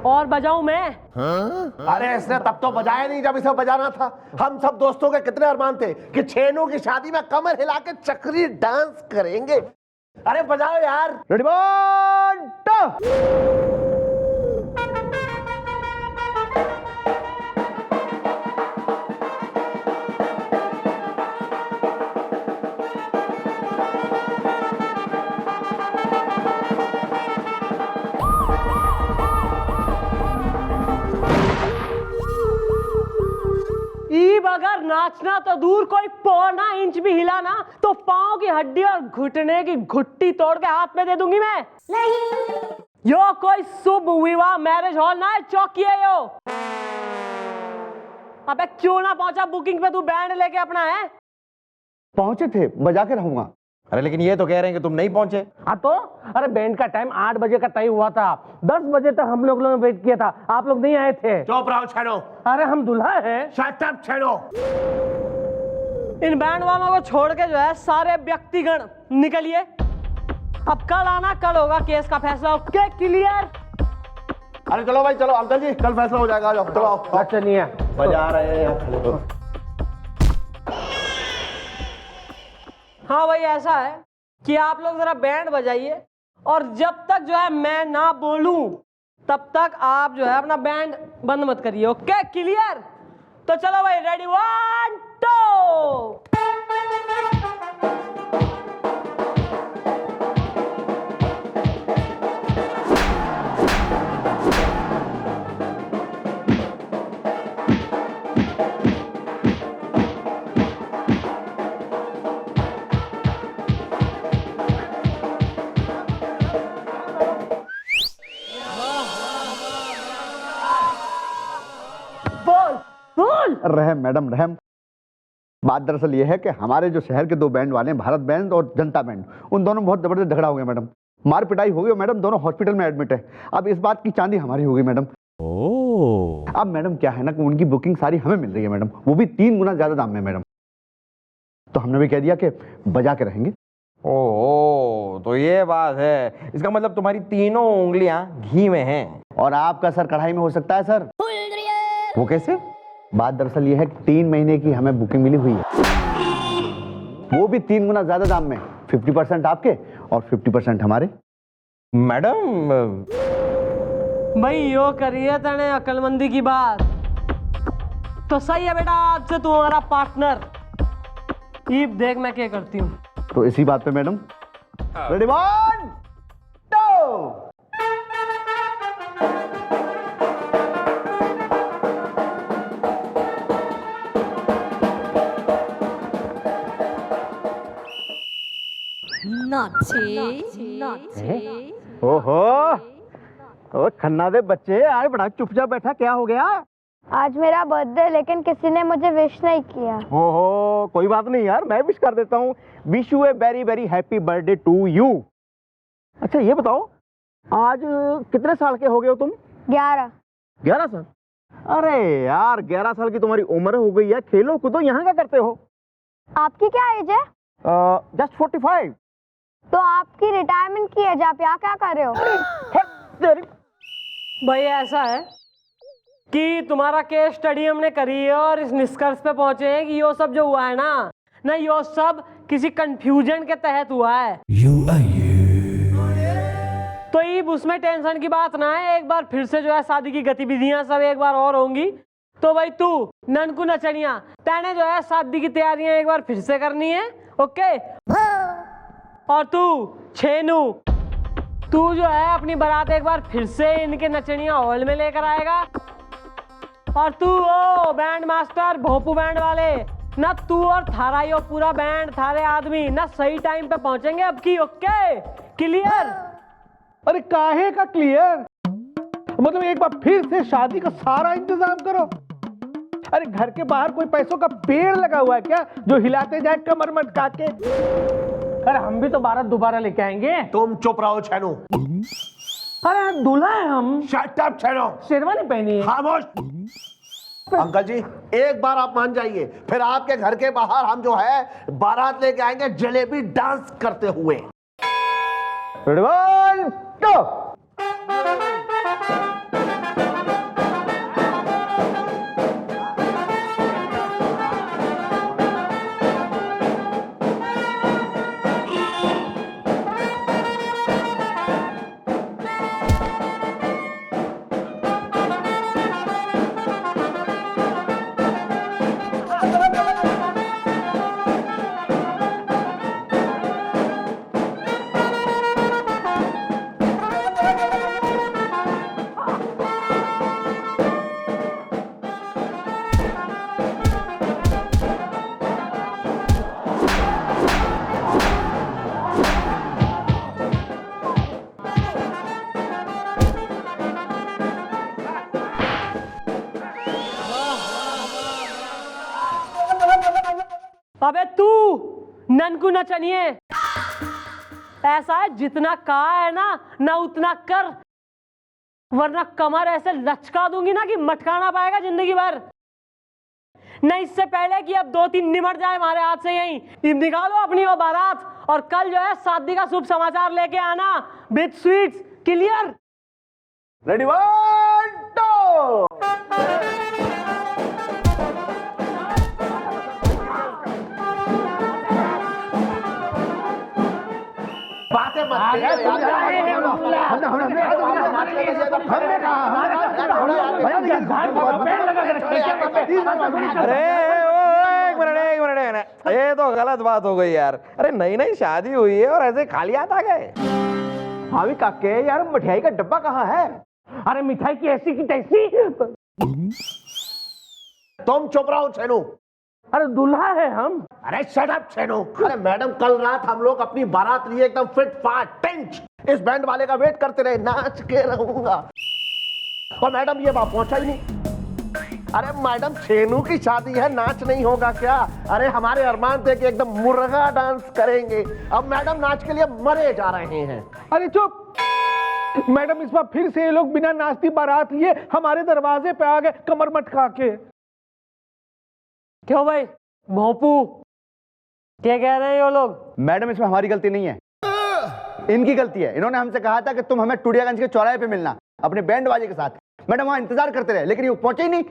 और बजाऊं मैं? अरे इसने तब तो बजाया नहीं जब इसे बजाना था। हम सब दोस्तों के कितने अरमान थे कि छेनू की शादी में कमर हिला के चक्री डांस करेंगे। अरे बजाओ यार। Ready one two. अगर नाचना तो दूर, कोई पौना इंच भी हिला ना तो पांव की हड्डी और घुटने की घुट्टी तोड़ के हाथ में दे दूंगी मैं। नहीं, यो कोई शुभ विवाह मैरिज हॉल ना है, चौकी है यो। अबे क्यों ना पहुंचा बुकिंग पे? तू बैंड लेके अपना है। पहुंचे थे, बजा के रहूंगा। अरे लेकिन ये तो कह रहे हैं कि तुम नहीं पहुंचे। हाँ तो अरे बैंड का टाइम 8 बजे का तय हुआ था। 10 बजे तक हम लोगों ने वेट किया था, आप लोग नहीं आए थे। चुप रहो छेनो। अरे हम दुल्हा हैं। Shut up Cheno. इन बैंड वालों को छोड़ के जो है सारे व्यक्तिगण निकलिए। अब कल आना, कल होगा केस का फैसला। Okay clear? अरे चलो भाई चलो अंकल जी, कल फैसला हो जाएगा। चलो अच्छा नहीं है, बजा रहे हैं। हाँ भाई ऐसा है कि आप लोग जरा बैंड बजाइए और जब तक जो है मैं ना बोलूं तब तक आप जो है अपना बैंड बंद मत करिए। Okay clear? तो चलो भाई, रेडी 1 2। रहम मैडम रहम। बात दरअसल ये है कि हमारे जो शहर के 2 बैंड वाले हैं, भारत बैंड और जनता बैंड, उन दोनों में बहुत जबरदस्त झगड़ा हो गया मैडम। मार पिटाई हो गई मैडम, दोनों हॉस्पिटल में एडमिट है। अब इस बात की चांदी हमारी हो गई मैडम। अब मैडम क्या है ना कि उनकी बुकिंग सारी हमें मिल रही है मैडम, वो भी 3 गुना ज्यादा दाम में मैडम। तो हमने भी कह दिया कि बजा के रहेंगे, ओहो, तो ये बात है। इसका मतलब तुम्हारी तीनों उंगलियां घी में हैं। और आपका सर कढ़ाई में हो सकता है सर। वो कैसे? बात दरअसल ये है कि 3 महीने की हमें बुकिंग मिली हुई है, वो भी 3 गुना ज्यादा दाम में। 50% आपके और 50% हमारे। मैडम, भाई यो करिए तने अक्लमंदी की बात। तो सही है बेटा, आज से तुम्हारा पार्टनर। ईब देख मैं क्या करती हूँ। तो इसी बात पे मैडम, रेडी 1 2। ओहो, ओ खन्ना दे बच्चे आए, बड़ा चुपचाप बैठा, क्या हो गया? आज मेरा बर्थडे लेकिन किसी ने मुझे विश नहीं किया। ओहो, कोई बात नहीं यार, मैं विश कर देता हूँ। Wish you a very very happy birthday to you. अच्छा ये बताओ, आज कितने साल के हो गए हो तुम? 11। 11 साल? अरे यार, 11 साल की तुम्हारी उम्र हो गई है, खेलो कूदो, यहाँ क्या करते हो? आपकी क्या एज है? जस्ट 45। तो आपकी रिटायरमेंट की एज, आप यहाँ क्या कर रहे हो? भाई ऐसा है कि तुम्हारा केस स्टडी हमने करी है और इस निष्कर्ष पे पहुंचे हैं कि यो सब जो हुआ है ना यो सब किसी कंफ्यूजन के तहत हुआ है। तो ईब उसमें टेंशन की बात ना है, एक बार फिर से जो है शादी की गतिविधियां सब एक बार और होंगी। तो भाई तू ननकू नचनिया, तेने जो है शादी की तैयारियां एक बार फिर से करनी है, ओके? और तू छेनू, तू जो है अपनी बारात एक बार फिर से इनके नचनिया हॉल में लेकर आएगा। और तू ओ बैंड मास्टर भोपू बैंड वाले ना, तू और थारा यो पूरा बैंड, थारे आदमी ना सही टाइम पे पहुंचेंगे अब की, ओके? क्लियर? अरे काहे का क्लियर? मतलब एक बार फिर से शादी का सारा इंतजाम करो। अरे घर के बाहर कोई पैसों का पेड़ लगा हुआ है क्या जो हिलाते जाए कमर मटका के? अरे हम भी तो बारात दोबारा लेके आएंगे। तुम चुप रहो छेनू। अरे दूल्हा है हम। Shut up Chhenu. शेरवानी पहनी है। खामोश। अंकल जी, एक बार आप मान जाइए, फिर आपके घर के बाहर हम जो है बारात लेके आएंगे जलेबी डांस करते हुए। रेडी 1 2। अबे तू ननकू नचनिए, ऐसा है जितना कहा है ना उतना कर, वरना कमर ऐसे लचका दूंगी ना कि मटका ना पाएगा जिंदगी भर। नहीं इससे पहले कि अब 2-3 निमट जाए हमारे हाथ से यहीं, निकालो अपनी वो बारात और कल जो है शादी का शुभ समाचार लेके आना विद स्वीट्स। क्लियर? रेडी 1 2। बातें मत अरे एक मिनट, ये तो गलत बात हो गई यार। अरे नई नई शादी हुई है और ऐसे खाली हाथ आ गए। भाभी काके यार, मिठाई का डब्बा कहाँ है? अरे मिठाई की ऐसी की तैसी। तुम चुप रहो छेनू। अरे दूल्हा है हम। अरे शट अप छेनू। अरे मैडम, कल रात हम लोग अपनी बारात लिए एकदम फिट फाट टेंच इस बैंड वाले का वेट करते रहे, नाच के रहूंगा। और मैडम ये बात पहुंचा ही नहीं। अरे मैडम, छेनू की शादी है, नाच नहीं होगा क्या? अरे हमारे अरमान थे कि एकदम मुर्गा डांस करेंगे, अब मैडम नाच के लिए मरे जा रहे हैं। अरे चुप मैडम, इस बार फिर से ये लोग बिना नाचती बारात लिए हमारे दरवाजे पे आ गए कमर मटका के। क्यों भाई भोपू, क्या कह रहे हैं ये लोग? मैडम इसमें हमारी गलती नहीं है, इनकी गलती है। इन्होंने हमसे कहा था कि तुम हमें टूडियागंज के चौराहे पे मिलना अपने बैंड बाजे के साथ। मैडम वहां इंतजार करते रहे, लेकिन ये पहुंचे ही नहीं।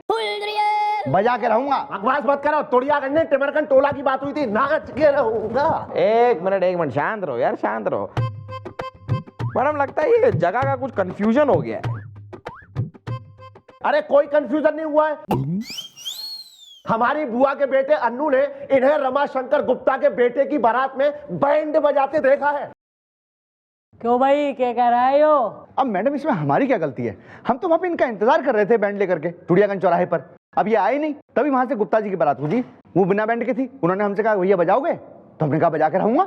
बजा के रहूंगा। बकवास मत करो, टोडियागंज में टिमरगंज टोला की बात हुई थी, नाच के रहूंगा। एक मिनट शांत रहो यार, शांत रहो। मैडम लगता है ये जगह का कुछ कंफ्यूजन हो गया है। अरे कोई कंफ्यूजन नहीं हुआ है। हमारी बुआ के बेटे अन्नू ने इन्हें रमाशंकर गुप्ता के बेटे की बारात में बैंड बजाते देखा है। क्यों भाई, क्या कह रहा है यो? अब मैडम इसमें हमारी क्या गलती है? हम तो वहां पे इनका इंतजार कर रहे थे बैंड लेकर के टूडियागंज चौराहे पर। अब ये आए नहीं, तभी वहां से गुप्ता जी की बारात हुई। वो बिना बैंड के थी। उन्होंने हमसे कहा भैया बजाओगे, तो हमने कहा बजा के रहूंगा।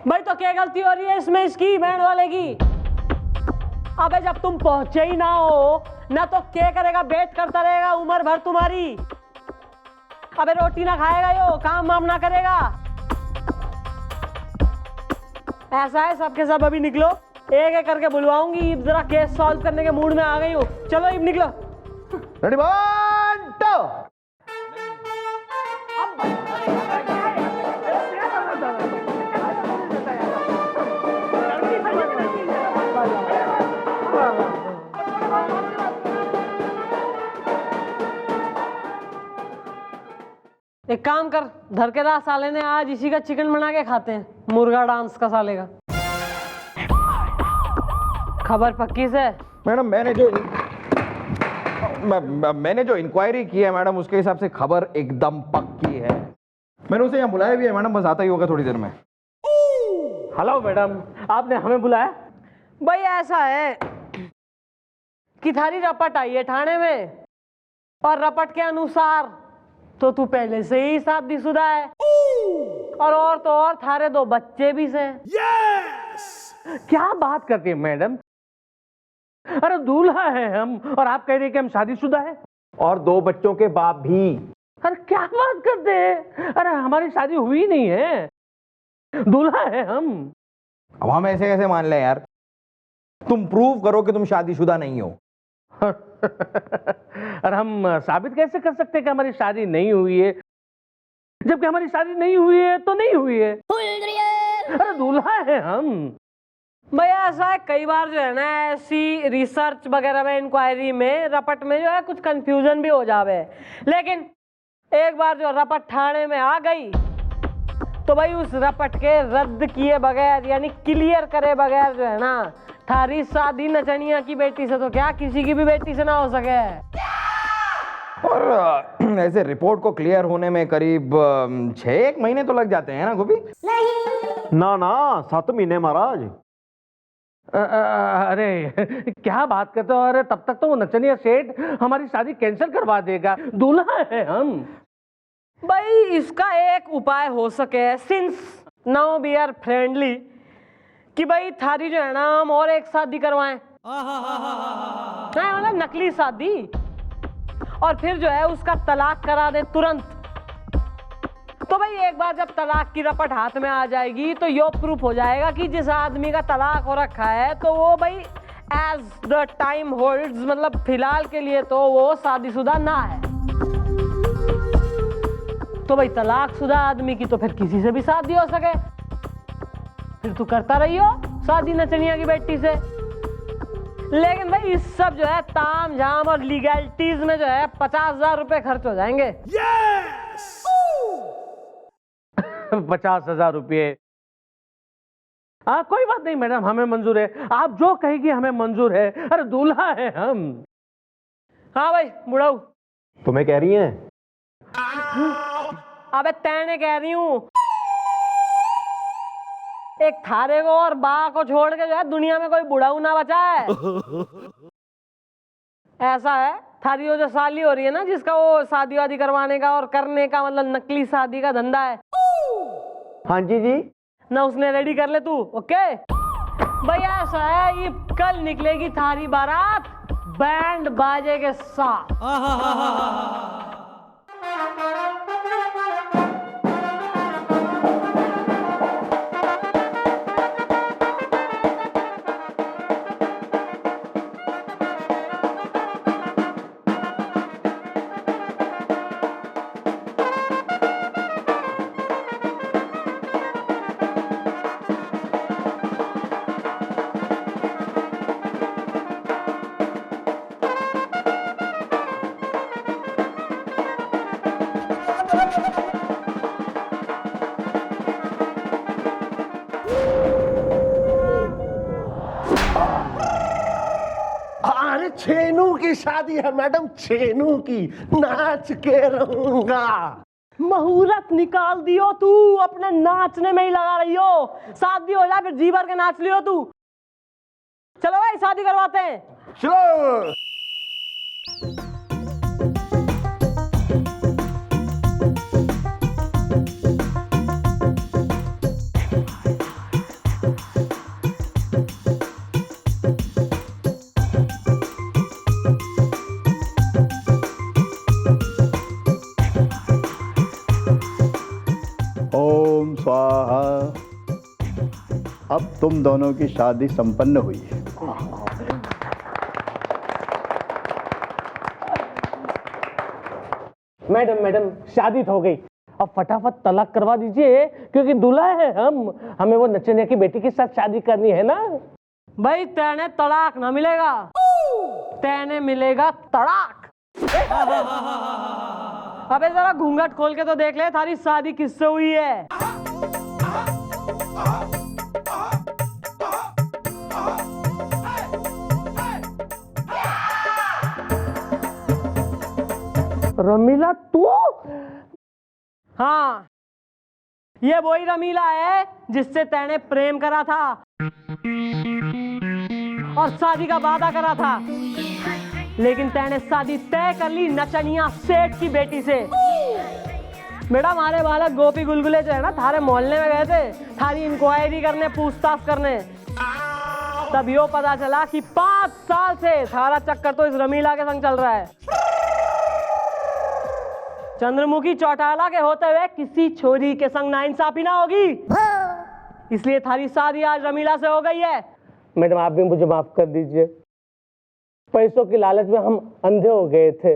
भाई तो क्या गलती हो रही है इसमें इसकी, बैंड वाले की? अबे जब तुम पहुंचे ही ना हो ना तो क्या करेगा, वेट करता रहेगा उम्र भर तुम्हारी। अबे रोटी ना खाएगा यो, काम वाम ना करेगा। ऐसा है सबके सब अभी निकलो, एक एक करके बुलवाऊंगी। जरा केस सॉल्व करने के मूड में आ गई हूँ। चलो अब निकलो। Ready one two. एक काम कर, धरकेदार साले ने आज इसी का चिकन बना के खाते हैं, मुर्गा डांस का साले का। खबर पक्की से? मैडम मैंने जो इंक्वायरी की है मैडम, उसके हिसाब से खबर एकदम पक्की है। मैंने उसे यहाँ बुलाया भी है मैडम, बस आता ही होगा थोड़ी देर में। हेलो मैडम, आपने हमें बुलाया? भाई ऐसा है कि थारी रपट आई है थाने में, और रपट के अनुसार तो तू पहले से ही शादीशुदा है, और तो और थारे 2 बच्चे भी से। क्या बात करती है मैडम? अरे दूल्हा है हम, और आप कह रहे हैं कि हम शादीशुदा है? और 2 बच्चों के बाप भी। अरे क्या बात करते हैं? अरे हमारी शादी हुई नहीं है, दूल्हा है हम। अब हम ऐसे कैसे मान ले यार? तुम प्रूव करो कि तुम शादीशुदा नहीं हो। अरे हम साबित कैसे कर सकते हैं कि हमारी शादी नहीं हुई है, जबकि हमारी शादी नहीं हुई है तो नहीं हुई है। अरे दूल्हा है हम। भैया ऐसा है, कई बार जो है ना ऐसी रिसर्च वगैरह में, इंक्वायरी में, रपट में जो है कुछ कंफ्यूजन भी हो जावे। लेकिन एक बार जो रपट थाने में आ गई तो भाई उस रपट के रद्द किए बगैर, यानी क्लियर करे बगैर जो है ना, थारी शादी नचनिया की बेटी से तो क्या किसी की भी बेटी से ना हो सके। और ऐसे रिपोर्ट को क्लियर होने में करीब 6 महीने तो लग जाते हैं ना गोपी? ना 7 महीने महाराज। अरे क्या बात करते हो? अरे तब तक तो वो नचनिया सेठ हमारी शादी कैंसिल करवा देगा, दूल्हा है हम। भाई इसका एक उपाय हो सके, since now we are friendly, कि भाई थारी जो है ना हम और एक शादी करवाएं, मतलब नकली शादी, और फिर जो है उसका तलाक करा दें तुरंत। तो भाई एक बार जब तलाक की रपट हाथ में आ जाएगी तो यो प्रूफ हो जाएगा कि जिस आदमी का तलाक हो रखा है तो वो भाई एज द टाइम होल्ड्स, मतलब फिलहाल के लिए तो वो शादीशुदा ना है। तो भाई तलाकशुदा आदमी की तो फिर किसी से भी शादी हो सके, फिर तू करता रहियो शादी नचनिया की बेटी से। लेकिन भाई इस सब जो है ताम झाम और लीगैलिटीज में जो है 50,000 रुपए खर्च हो जाएंगे। 50,000 रुपये? हाँ कोई बात नहीं मैडम, हमें मंजूर है, आप जो कहेगी हमें मंजूर है। अरे दूल्हा है हम। हाँ भाई बुढ़ाऊ, तुम्हें कह रही हैं? अबे तैने कह रही हूँ, एक थारे को और बा को छोड़ के जो है दुनिया में कोई बुढ़ाऊ ना बचा है। ऐसा है, थारी वो जो साली हो रही है ना, जिसका वो शादी वादी करवाने का और करने का, मतलब नकली शादी का धंधा है। हाँ जी ना उसने रेडी कर ले तू, ओके? भैया ऐसा है, ये कल निकलेगी थारी बारात बैंड बाजे के साथ। छेनू की शादी है मैडम, छेनू की, नाच के रहूंगा। मुहूर्त निकाल दियो तू, अपने नाचने में ही लगा रही हो। शादी हो जाए फिर जी भर के नाच लियो तू। चलो भाई शादी करवाते हैं। चलो। ओम स्वाहा। अब तुम दोनों की शादी संपन्न हुई है। मैडम मैडम शादी तो हो गई, अब फटाफट तलाक करवा दीजिए, क्योंकि दूल्हा है हम, हमें वो नचनिया की बेटी के साथ शादी करनी है ना। भाई तेने तलाक ना मिलेगा, तेने मिलेगा तड़ाक। अबे जरा घूंघट खोल के तो देख ले थारी शादी किससे हुई है। रमीला तू? हाँ, ये वही रमीला है जिससे तैने प्रेम करा था और शादी का वादा करा था, लेकिन तैने शादी तय कर ली नचनिया सेठ की बेटी से। बेटा हमारे बालक गोपी गुलगुले जो है ना थारे मोहल्ले में गए थे थारी इंक्वायरी करने, पूछताछ करने, तब यो पता चला कि 5 साल से थारा चक्कर तो इस रमीला के संग चल रहा है। चंद्रमुखी चौटाला के होते हुए किसी छोरी के संग नाइंसाफी ना होगी, इसलिए थारी शादी आज रमीला से हो गई है। मैडम आप भी मुझे माफ कर दीजिए, पैसों की लालच में हम अंधे हो गए थे।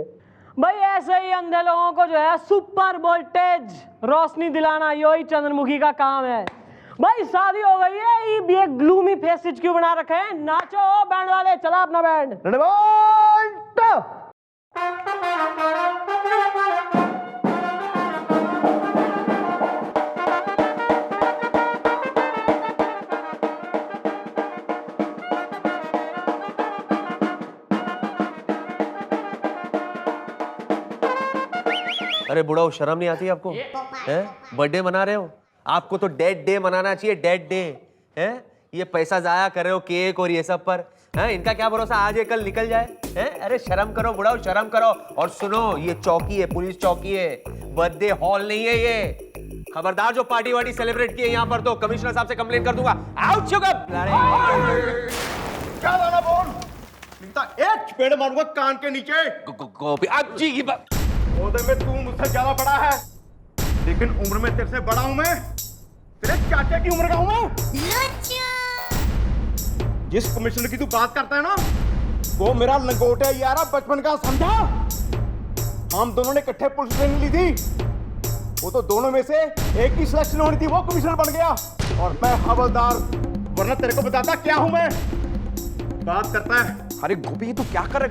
भाई ऐसे ही अंधे लोगों को जो है सुपर वोल्टेज रोशनी दिलाना यही चंद्रमुखी का काम है। भाई शादी हो गई है, ये ग्लूमी फेसेज क्यों बना रखे हैं? नाचो बैंड वाले, चला अपना बैंड। अरे बुढ़ाओ शर्म नहीं आती आपको? हैं? बर्थडे मना रहे हो? आपको तो डेड डे मनाना चाहिए, डेड डे। हैं? ये पैसा जाया कर रहे हो केक और ये सब पर, हैं? इनका क्या भरोसा आज ये कल निकल जाए? हैं? अरे शर्म करो बुढ़ाओ, शर्म करो। और सुनो, ये चौकी है, पुलिस चौकी है, बर्थडे हॉल नहीं है ये। खबरदार जो पार्टी वार्टी सेलिब्रेट किए यहाँ पर तो कमिश्नर साहब से कंप्लेन कर दूंगा। आउट चुप। क्या गाना बोल? एक चपेड़ मारूंगा कान के नीचे। गोपी अब जी की बात। ओदे में तू मुझसे ज्यादा बड़ा है, लेकिन उम्र में तेरे से बड़ा हूं मैं। तेरे चाचा की उम्र का हूं मैं। जिस कमिश्नर की तू बात करता है ना, वो मेरा लंगोटा यारा बचपन का, समझा? हम दोनों ने इकट्ठे पुलिस ट्रेनिंग ली थी, वो तो दोनों में से एक की सिलेक्शन होनी थी, वो कमिश्नर बन गया और मैं हवलदार। वरना तेरे को बताता क्या हूं मैं। बात करता है। अरे गोपी तू क्या कर रहे?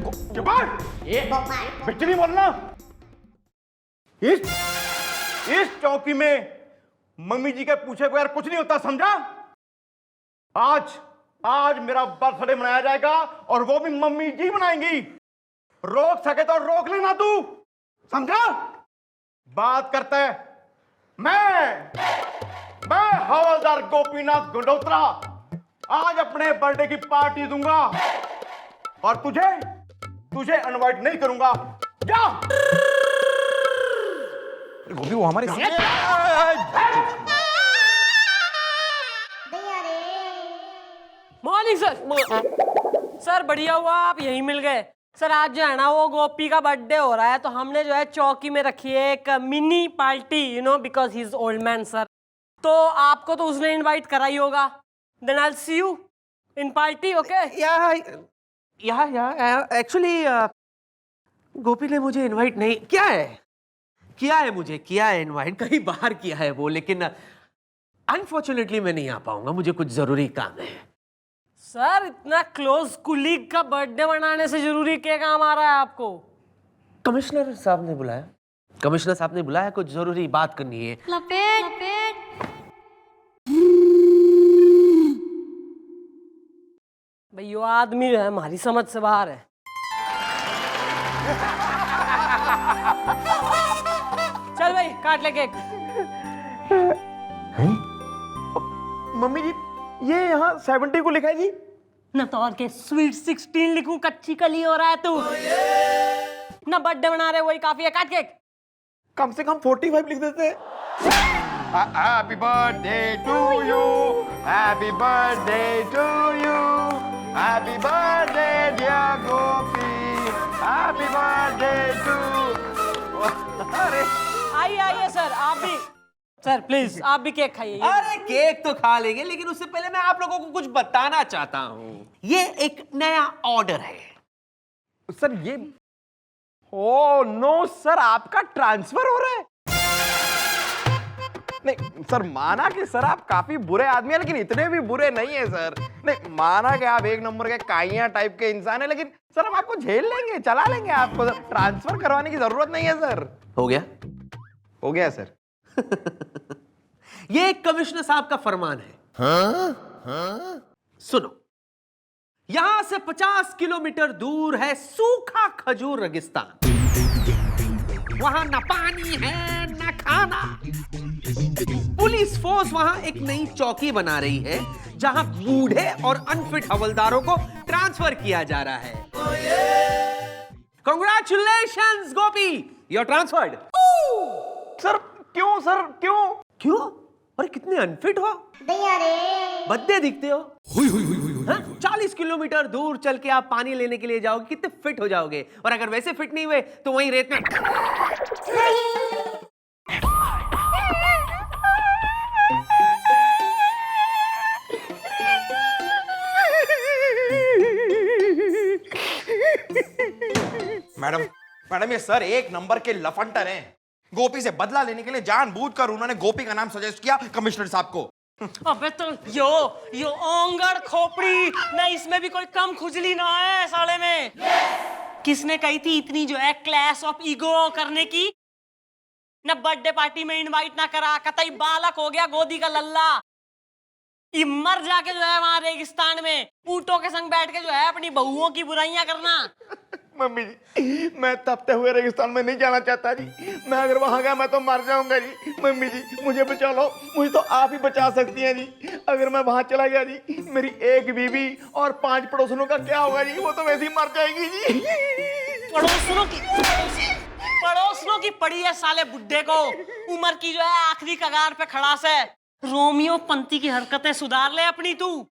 बिच्ची नहीं बोलना। इस चौकी में मम्मी जी के पूछे को यार कुछ नहीं होता, समझा? आज मेरा बर्थडे मनाया जाएगा और वो भी मम्मी जी मनाएंगी। रोक सके तो रोक लेना तू, समझा? बात करता है मैं हवलदार गोपीनाथ गुंडोत्रा आज अपने बर्थडे की पार्टी दूंगा और तुझे इनवाइट नहीं करूंगा। जा। गोपी वो हमारे मॉर्निंग सर। सर बढ़िया हुआ आप यहीं मिल गए। सर आज जो है ना वो गोपी का बर्थडे हो रहा है, तो हमने जो है चौकी में रखी है एक mini party, you know, because he is old man sir. तो आपको तो उसने इनवाइट करा ही होगा। Then I will see you in party, okay? Actually Gopi ने मुझे इनवाइट नहीं किया है मुझे किया है इनवाइट, कहीं बाहर किया है वो, लेकिन अनफॉर्चुनेटली मैं नहीं आ पाऊंगा, मुझे कुछ जरूरी काम है। सर इतना क्लोज कुलीग का बर्थडे मनाने से जरूरी क्या काम आ रहा है आपको? कमिश्नर साहब ने बुलाया, कुछ जरूरी बात करनी है। लपेट भाई यो आदमी जो है हमारी समझ से बाहर है। काट ले केक। मम्मी जी ये यहाँ 70 को लिखा है जी। न तो और के स्वीट 16 लिखूं, कच्ची कली हो रहा है तू। न बर्थडे मना रहे वही काफी है, काट केक। कम से कम 45 लिख देते। Happy birthday to you, happy birthday to you, happy birthday dear Gopi, happy birthday to. अरे आइए आइए सर, आप भी सर प्लीज आप भी केक खाइए। अरे केक तो खा लेंगे, लेकिन उससे पहले मैं आप लोगों को कुछ बताना चाहता हूँ। ये एक नया ऑर्डर है। सर ये, ओ नो सर, आपका ट्रांसफर हो रहा है। नहीं सर, माना कि सर आप काफी बुरे आदमी हैं, लेकिन इतने भी बुरे नहीं है सर। नहीं, माना कि आप एक नंबर के काइया टाइप के इंसान हैं, लेकिन सर हम आपको झेल लेंगे, चला लेंगे आपको। ट्रांसफर करवाने की जरूरत नहीं है सर। हो गया? हो गया सर। ये कमिश्नर साहब का फरमान है। सुनो, यहां से 50 किलोमीटर दूर है सूखा खजूर रेगिस्तान। वहां न पानी है न खाना। पुलिस फोर्स वहां एक नई चौकी बना रही है, जहां बूढ़े और अनफिट हवलदारों को ट्रांसफर किया जा रहा है। Congratulations Gopi, you are transferred. Sir क्यों सर, क्यों? क्यों? अरे कितने अनफिट हो, बद्दे दिखते हो। 40 किलोमीटर दूर चल के आप पानी लेने के लिए जाओगे, कितने फिट हो जाओगे। और अगर वैसे फिट नहीं हुए तो वहीं रेत में। मैडम मैडम ये सर एक नंबर के लफंटर हैं। गोपी से बदला लेने के लिए जानबूझकर उन्होंने गोपी का नाम सजेस्ट किया कमिश्नर साहब को। अबे तो यो ओंगड़ खोपड़ी ना, इसमें भी कोई कम खुजली ना है साले में। किसने कही थी इतनी जो है क्लैश ऑफ ईगो करने की? ना बर्थडे पार्टी में इनवाइट ना करा, कतई बालक हो गया गोदी का लल्ला। ये मर जाके जो है वहां रेगिस्तान में ऊंटों के संग बैठ के जो है अपनी बहुओं की बुराइयां करना। मम्मी जी मैं तपते हुए रेगिस्तान में नहीं जाना चाहता जी। मैं अगर वहां गया मैं तो मर जाऊंगा जी। मम्मी जी मुझे बचा लो, मुझे तो आप ही बचा सकती हैं जी। अगर मैं वहां चला गया जी, मेरी एक बीवी और 5 पड़ोसनों का क्या होगा जी? वो तो वैसे ही मर जाएगी जी। पड़ोसनों की पड़ी है साले बुड्ढे को। उम्र की जो है आखिरी कगार पे खड़ा से। रोमियो पंती की हरकतें सुधार ले अपनी तू।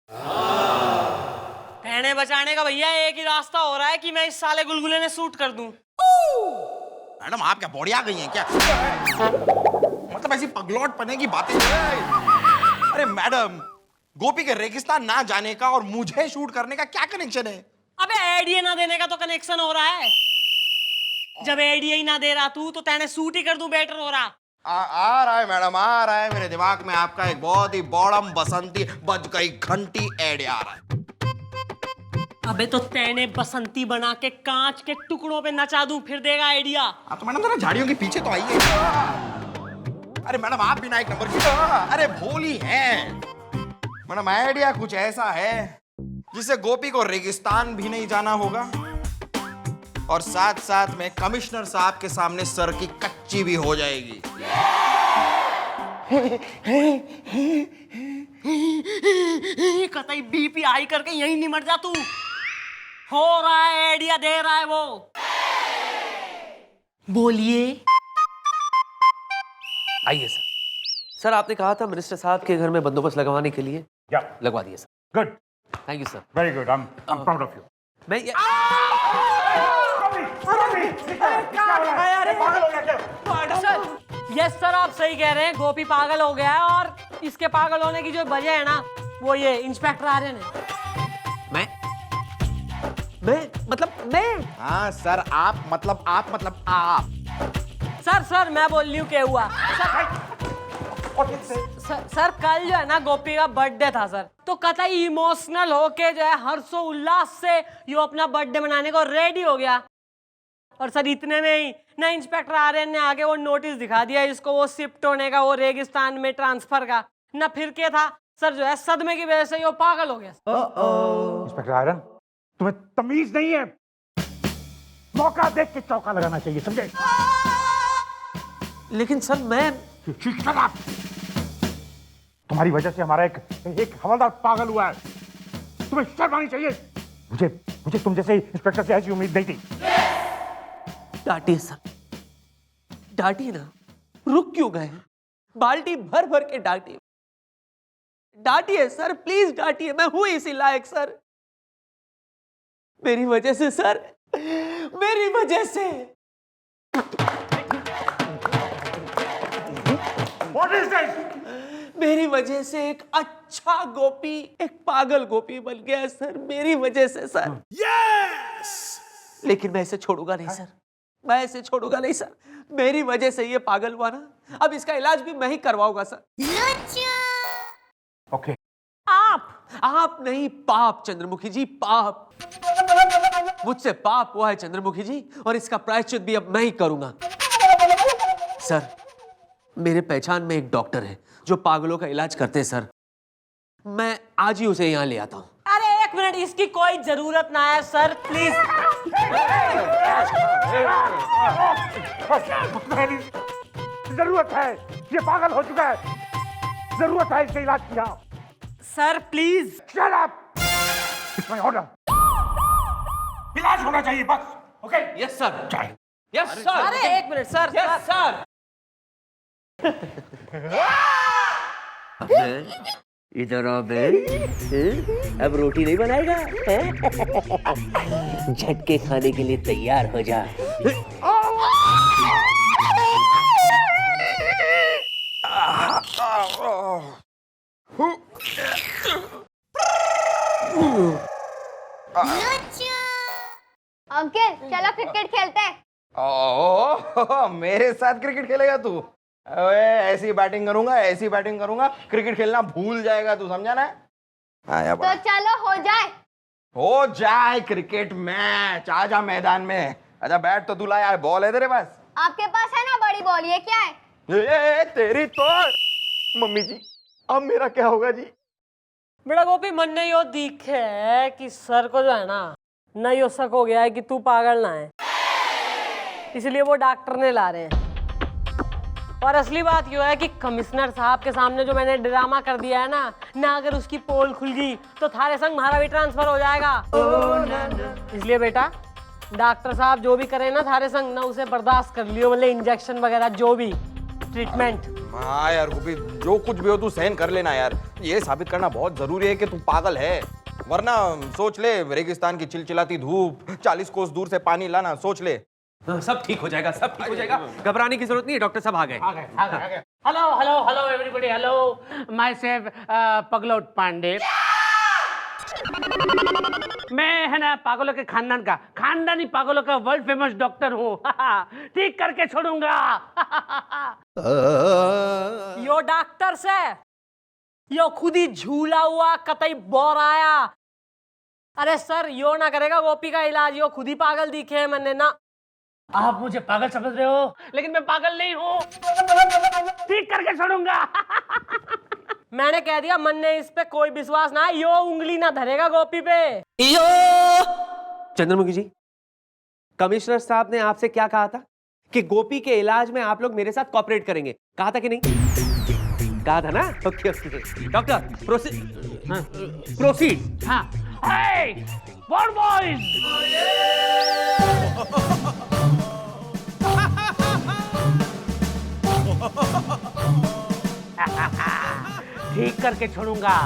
कहने बचाने का भैया एक ही रास्ता हो रहा है कि मैं इस साले गुलगुले ने सूट कर दूं। मैडम आप क्या बॉडी आ गई हैं क्या? मतलब ऐसी पगलौट पने की बातें। अरे मैडम, गोपी के रेगिस्तान ना जाने का और मुझे शूट करने का क्या कनेक्शन है? अबे आइडिया ना देने का तो कनेक्शन हो रहा है। जब आइडिया ही ना दे रहा तू, तो तेने सूट ही कर दूं बेटर हो रहा। आ रहा है मैडम, आ रहा है। मेरे दिमाग में आपका एक बहुत ही बौड़म बसंती बज गई घंटी ऐड आ रहा है। अबे तो तेने बसंती बना के कांच के टुकड़ों पे नचा दूं, फिर देगा आइडिया। आप तो मैडम जरा झाड़ियों के पीछे तो आइए। अरे मैडम आप भी ना एक नंबर की अरे भोली हैं। मैडम आइडिया कुछ ऐसा है जिससे गोपी को रेगिस्तान भी नहीं जाना होगा और साथ साथ में कमिश्नर साहब के सामने सर की कच्ची भी हो जाएगी। कतई बीपी हाई करके यहीं निमट जा तू। हो रहा है आइडिया दे रहा है वो। बोलिए। आइए सर। सर आपने कहा था मिनिस्टर साहब के घर में बंदोबस्त लगवाने के लिए। लगवा दिए sir. Good, thank you sir. Very good, I am proud of you. मैं ये... यस सर आप सही कह रहे हैं। गोपी पागल हो गया है और इसके पागल होने की जो वजह है ना, वो ये इंस्पेक्टर आर्यन है। मैं हाँ सर, आप मतलब आप। सर मैं बोल रही हूँ क्या हुआ। सर कल जो है ना गोपी का बर्थडे था सर, तो कतई इमोशनल होके जो है हर्षो उल्लास से यो अपना बर्थडे मनाने को रेडी हो गया। और सर इतने में ही ना इंस्पेक्टर आर्यन ने आगे वो नोटिस दिखा दिया इसको, वो शिफ्ट होने का, वो रेगिस्तान में ट्रांसफर का। ना फिर क्या था सर, जो है सदमे की वजह से यो पागल हो गया। इंस्पेक्टर आयरन, तुम्हें तमीज नहीं है। मौका देख के चौका लगाना चाहिए, समझे? लेकिन सर मैं Shut up! तुम्हारी वजह से हमारा एक हवलदार पागल हुआ है। तुम्हें शर्म आनी चाहिए। मुझे तुम जैसे इंस्पेक्टर से ऐसी उम्मीद नहीं थी। डांटिए सर, डांटिए ना, रुक क्यों गए? बाल्टी भर भर के डांटिए, डांटिए सर, प्लीज डांटिए। मैं हूं इसी लायक सर। मेरी वजह से सर, मेरी वजह से। What is this? मेरी वजह से एक अच्छा गोपी एक पागल गोपी बन गया सर, मेरी वजह से सर। यस लेकिन मैं इसे छोड़ूंगा नहीं सर, मैं इसे छोड़ूंगा नहीं सर। मेरी वजह से ये पागल हुआ ना, अब इसका इलाज भी मैं ही करवाऊंगा सर। Okay. आप नहीं, पाप चंद्रमुखी जी, पाप। मुझसे पाप हुआ है चंद्रमुखी जी, और इसका प्रायश्चित भी अब मैं ही करूंगा सर। मेरे पहचान में एक डॉक्टर है जो पागलों का इलाज करते हैं सर। मैं आज ही उसे यहाँ ले आता हूँ। अरे एक मिनट, इसकी कोई जरूरत ना है सर, प्लीज। जरूरत है, ये पागल हो चुका है। जरूरत है इसके इलाज की। यहाँ sir please. Shut up! It's my order. इलाज होना चाहिए बस। ओके? यस सर, चाहिए। Yes sir. अरे एक मिनट सर, यस सर। इधर आ बे, अब रोटी नहीं बनाएगा? झटके खाने के लिए तैयार हो जा। अंकल चलो क्रिकेट खेलते हैं। ओह मेरे साथ क्रिकेट खेलेगा तू? अबे ऐसी बैटिंग करूंगा, ऐसी बैटिंग करूंगा, क्रिकेट खेलना भूल जाएगा तू, समझा ना? आया तो चलो हो जाए क्रिकेट मैच। आजा मैदान में। अच्छा बैट तो तू लाया है, बॉल है तेरे पास? आपके पास है ना बड़ी बॉल, ये क्या है? तेरी तो मम्मी जी, अब मेरा क्या होगा जी? बेटा गोपी, मन ने यो दिखे है कि सर को जो है ना, न यो शक हो गया है कि तू पागल ना है, इसलिए वो डॉक्टर ने ला रहे हैं। और असली बात यो है कि कमिश्नर साहब के सामने जो मैंने ड्रामा कर दिया है ना अगर उसकी पोल खुल गई तो थारे संग हमारा भी ट्रांसफर हो जाएगा। इसलिए बेटा डॉक्टर साहब जो भी करें ना थारे संग ना, उसे बर्दाश्त कर लियो, मतलब इंजेक्शन वगैरह जो भी ट्रीटमेंट। हाँ यार गोपी, जो कुछ भी हो तू सहन कर लेना यार। ये साबित करना बहुत जरूरी है कि तू पागल है, वरना सोच ले रेगिस्तान की चिलचिलाती धूप, 40 कोस दूर से पानी लाना, सोच ले। सब ठीक हो जाएगा, सब ठीक हो जाएगा, घबराने की जरूरत नहीं है। डॉक्टर साहब आ गए। Hello hello hello everybody, hello myself Paglot Pandey. मैं है ना पागलों के खानदान का, खानदानी पागलों का वर्ल्ड फेमस डॉक्टर हूँ। ठीक करके छोड़ूंगा। यो डॉक्टर से यो खुद ही झूला हुआ कतई बोर आया। अरे सर यो ना करेगा गोपी का इलाज, यो खुद ही पागल दिखे है मैंने ना। आप मुझे पागल समझ रहे हो, लेकिन मैं पागल नहीं हूँ। ठीक करके छोड़ूंगा। मैंने कह दिया, मन ने इस पे कोई विश्वास ना है, यो उंगली ना धरेगा गोपी पे। यो चंद्रमुखी जी, कमिश्नर साहब ने आपसे क्या कहा था कि गोपी के इलाज में आप लोग मेरे साथ कोऑपरेट करेंगे, कहा था कि नहीं? कहा था ना? Okay okay doctor proceed. हाँ, hey, bold boys! ठीक करके छोड़ूंगा।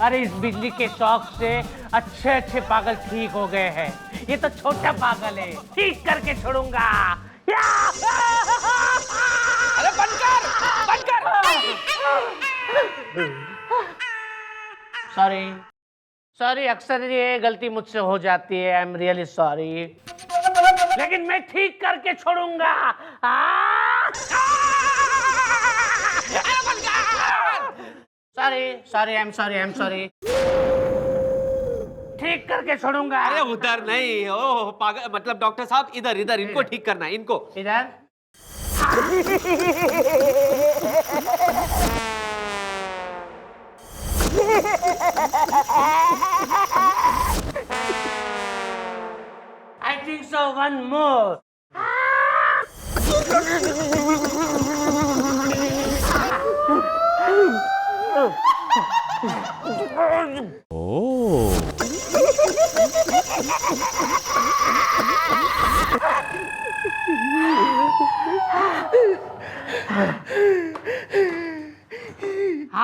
अरे इस बिजली के शॉक से अच्छे अच्छे पागल ठीक हो गए हैं, ये तो छोटा पागल है। ठीक करके छोड़ूंगा। अरे बंद कर। सॉरी सॉरी, अक्सर ये गलती मुझसे हो जाती है। आई एम रियली सॉरी, लेकिन मैं ठीक करके छोड़ूंगा। Sorry I am sorry. ठीक करके छोड़ूंगा। अरे उधर नहीं, ओ पागल, मतलब डॉक्टर साहब इधर इनको ठीक करना है, इनको इधर। I think so. One more. How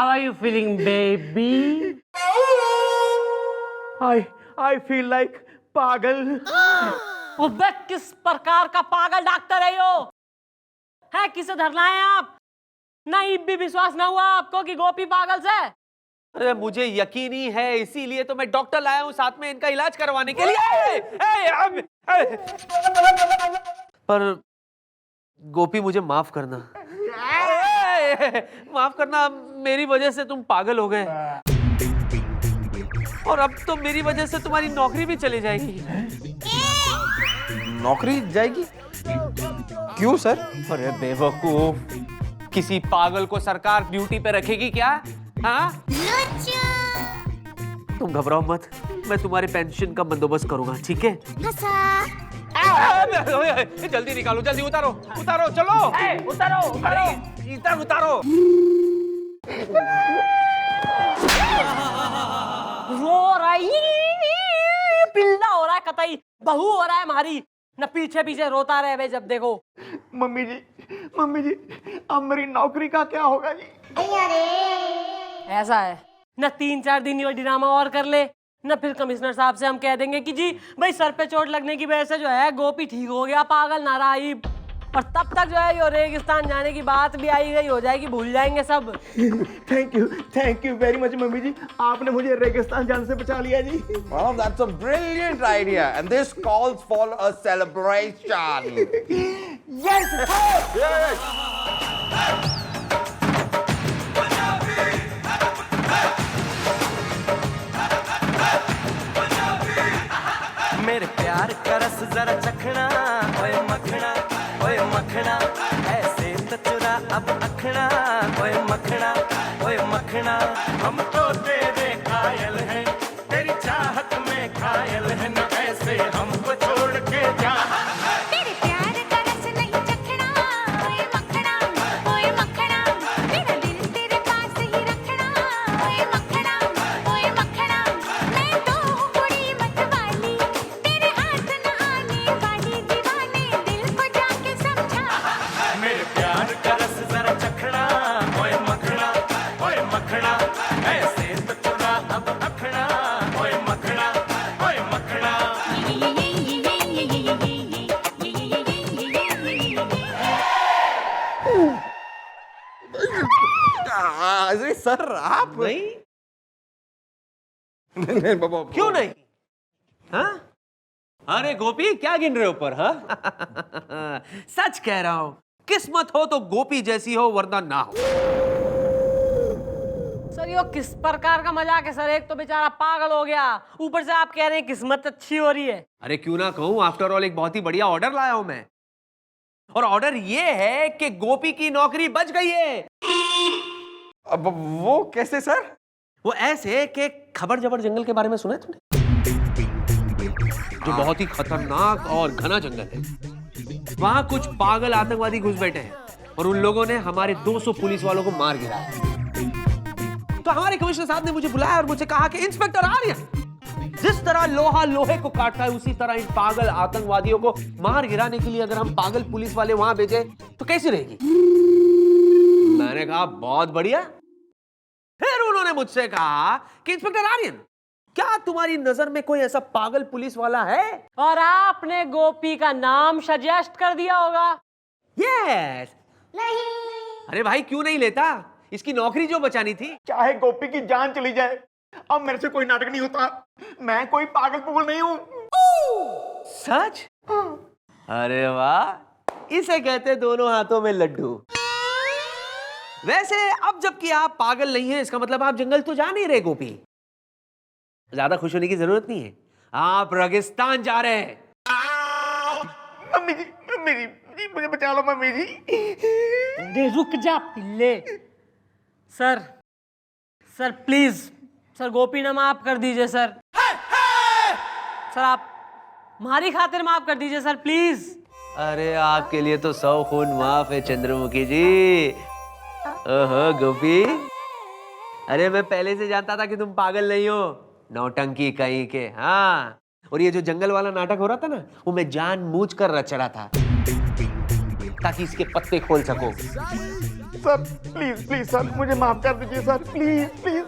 are you feeling, baby? I feel like पागल। अबे किस प्रकार का पागल डॉक्टर है यो? है किसे धरना है आप? नहीं भी विश्वास ना हुआ आपको कि गोपी पागल से? अरे मुझे यकीन ही है, इसीलिए तो मैं डॉक्टर लाया हूँ साथ में इनका इलाज करवाने के लिए। पर गोपी मुझे माफ करना, माफ करना, मेरी वजह से तुम पागल हो गए और अब तो मेरी वजह से तुम्हारी नौकरी भी चली जाएगी। नौकरी जाएगी? क्यों सर? अरे बेवकूफ, किसी पागल को सरकार ड्यूटी पे रखेगी क्या? हाँ? तुम घबराओ मत, मैं तुम्हारे पेंशन का बंदोबस्त करूंगा, ठीक है? जल्दी निकालो, जल्दी उतारो, उतारो, चलो, उतारो, उतारो, इधर उतारो। रो रही पिल्ला हो रहा है, कतई बहू हो रहा है हमारी, न पीछे पीछे रोता रहे बे जब देखो। मम्मी जी, अब मेरी नौकरी का क्या होगा जी? ऐसा है, न 3-4 दिन ये ड्रामा और कर ले, न फिर कमिश्नर साहब से हम कह देंगे कि जी भाई सर पे चोट लगने की वजह से जो है गोपी ठीक हो गया, पागल ना रहा ही, और तब तक जो है ये रेगिस्तान जाने की बात भी आई गई हो जाएगी, भूल जाएंगे सब। Thank you very much mummy ji, आपने मुझे रेगिस्तान जाने से बचा लिया जी। Well, that's a brilliant idea, and this calls for a celebration. Yes! मेरे प्यार का रस जरा चखना, ओए मखना, ओए मखना, ऐसे तो चुरा अब अखना, ओए मखना, ओए मखना, हम तो तेरे कायल हैं, तेरी चाहत में कायल हैं, न ऐसे हमको छोड़ के जा। तेरे प्यार का रस नहीं चखना, ओए मखना, ओए मखना, मेरा दिल तेरे पास ही रखना, ओए मखना, ओए मखना, मैं तो हूँ कुड़ी मतवाली, तेरे हाथ न आने वाली, दीवाने दिल को जाके समझा। मेरे प्यार का रस जरा चखना, ओए मखना, ओए मखना, ऐसे तो चुरा अब अखना, ओए मखना, ओए मखना। अरे सर आप नहीं, नहीं बाबा, क्यों नहीं? हाँ? अरे गोपी क्या गिन रहे हो ऊपर? हाँ? सच कह रहा हूं, किस्मत हो तो गोपी जैसी हो, वरना ना हो। सर ये किस प्रकार का मजाक है सर? एक तो बेचारा पागल हो गया, ऊपर से आप कह रहे हैं किस्मत अच्छी हो रही है। अरे क्यों ना कहूं, आफ्टर ऑल एक बहुत ही बढ़िया ऑर्डर लाया हूं मैं, और ऑर्डर ये है कि गोपी की नौकरी बच गई है। अब वो कैसे सर? वो ऐसे कि खबर जबर जंगल के बारे में सुना है तुमने? जो बहुत ही खतरनाक और घना जंगल है। वहां कुछ पागल आतंकवादी घुस बैठे हैं और उन लोगों ने हमारे 200 पुलिस वालों को मार गिराया। तो हमारे कमिश्नर साहब ने मुझे बुलाया और मुझे कहा कि इंस्पेक्टर आर्यन, जिस तरह लोहा लोहे को काटता है उसी तरह इन पागल आतंकवादियों को मार गिराने के लिए अगर हम पागल पुलिस वाले वहां भेजे तो कैसी रहेगी? मैंने कहा बहुत बढ़िया। फिर उन्होंने मुझसे कहा कि इंस्पेक्टर आर्यन, क्या तुम्हारी नजर में कोई ऐसा पागल पुलिस वाला है? और आपने गोपी का नाम सजेस्ट कर दिया होगा। यस। नहीं। अरे भाई क्यों नहीं लेता, इसकी नौकरी जो बचानी थी। चाहे गोपी की जान चली जाए, अब मेरे से कोई नाटक नहीं होता, मैं कोई पागल पुगल नहीं हूँ। सच? अरे वाह, इसे कहते दोनों हाथों में लड्डू। वैसे अब जबकि आप पागल नहीं हैं, इसका मतलब आप जंगल तो जा नहीं रहे गोपी। ज्यादा खुश होने की जरूरत नहीं है, आप रेगिस्तान जा रहे हैं। मम्मी जी, मुझे बचा लो मम्मी जी। अरे रुक जा पिल्ले। सर प्लीज, सर गोपी ने माफ कर दीजिए सर। सर आप हमारी खातिर माफ कर दीजिए सर प्लीज। अरे आपके लिए तो 100 खून माफ है चंद्रमुखी जी। ओहो गोपी, अरे मैं पहले से जानता था कि तुम पागल नहीं हो, नौटंकी कहीं के। हाँ, और ये जो जंगल वाला नाटक हो रहा था ना, वो मैं जानबूझकर रच रहा था ताकि इसके पत्ते खोल सको। सर प्लीज प्लीज सर, मुझे माफ कर दीजिए सर, प्लीज प्लीज।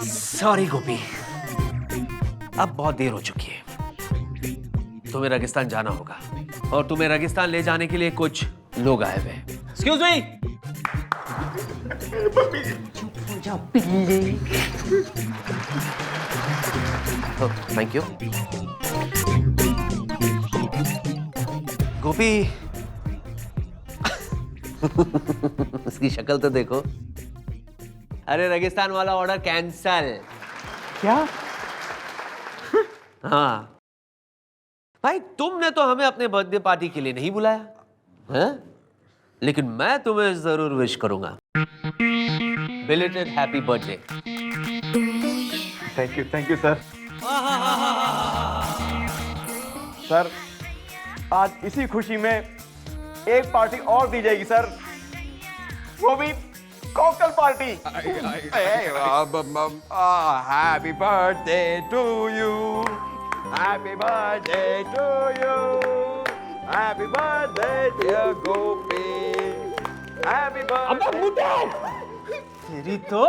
सॉरी गोपी, अब बहुत देर हो चुकी है, तुम्हें रेगिस्तान जाना होगा और तुम्हें रेगिस्तान ले जाने के लिए कुछ लोग आए हुए हैं। Excuse me. Thank you. Gopi उसकी शक्ल तो देखो। अरे रेगिस्तान वाला ऑर्डर कैंसल। क्या? हाँ भाई, तुमने तो हमें अपने बर्थडे पार्टी के लिए नहीं बुलाया है? लेकिन मैं तुम्हें जरूर विश करूंगा। Belated happy birthday. Thank you sir. Sir, आज इसी खुशी में एक पार्टी और दी जाएगी सर, वो भी cocktail party. Happy birthday to you, happy birthday to you, happy birthday dear Gopi, happy birthday. तेरी तो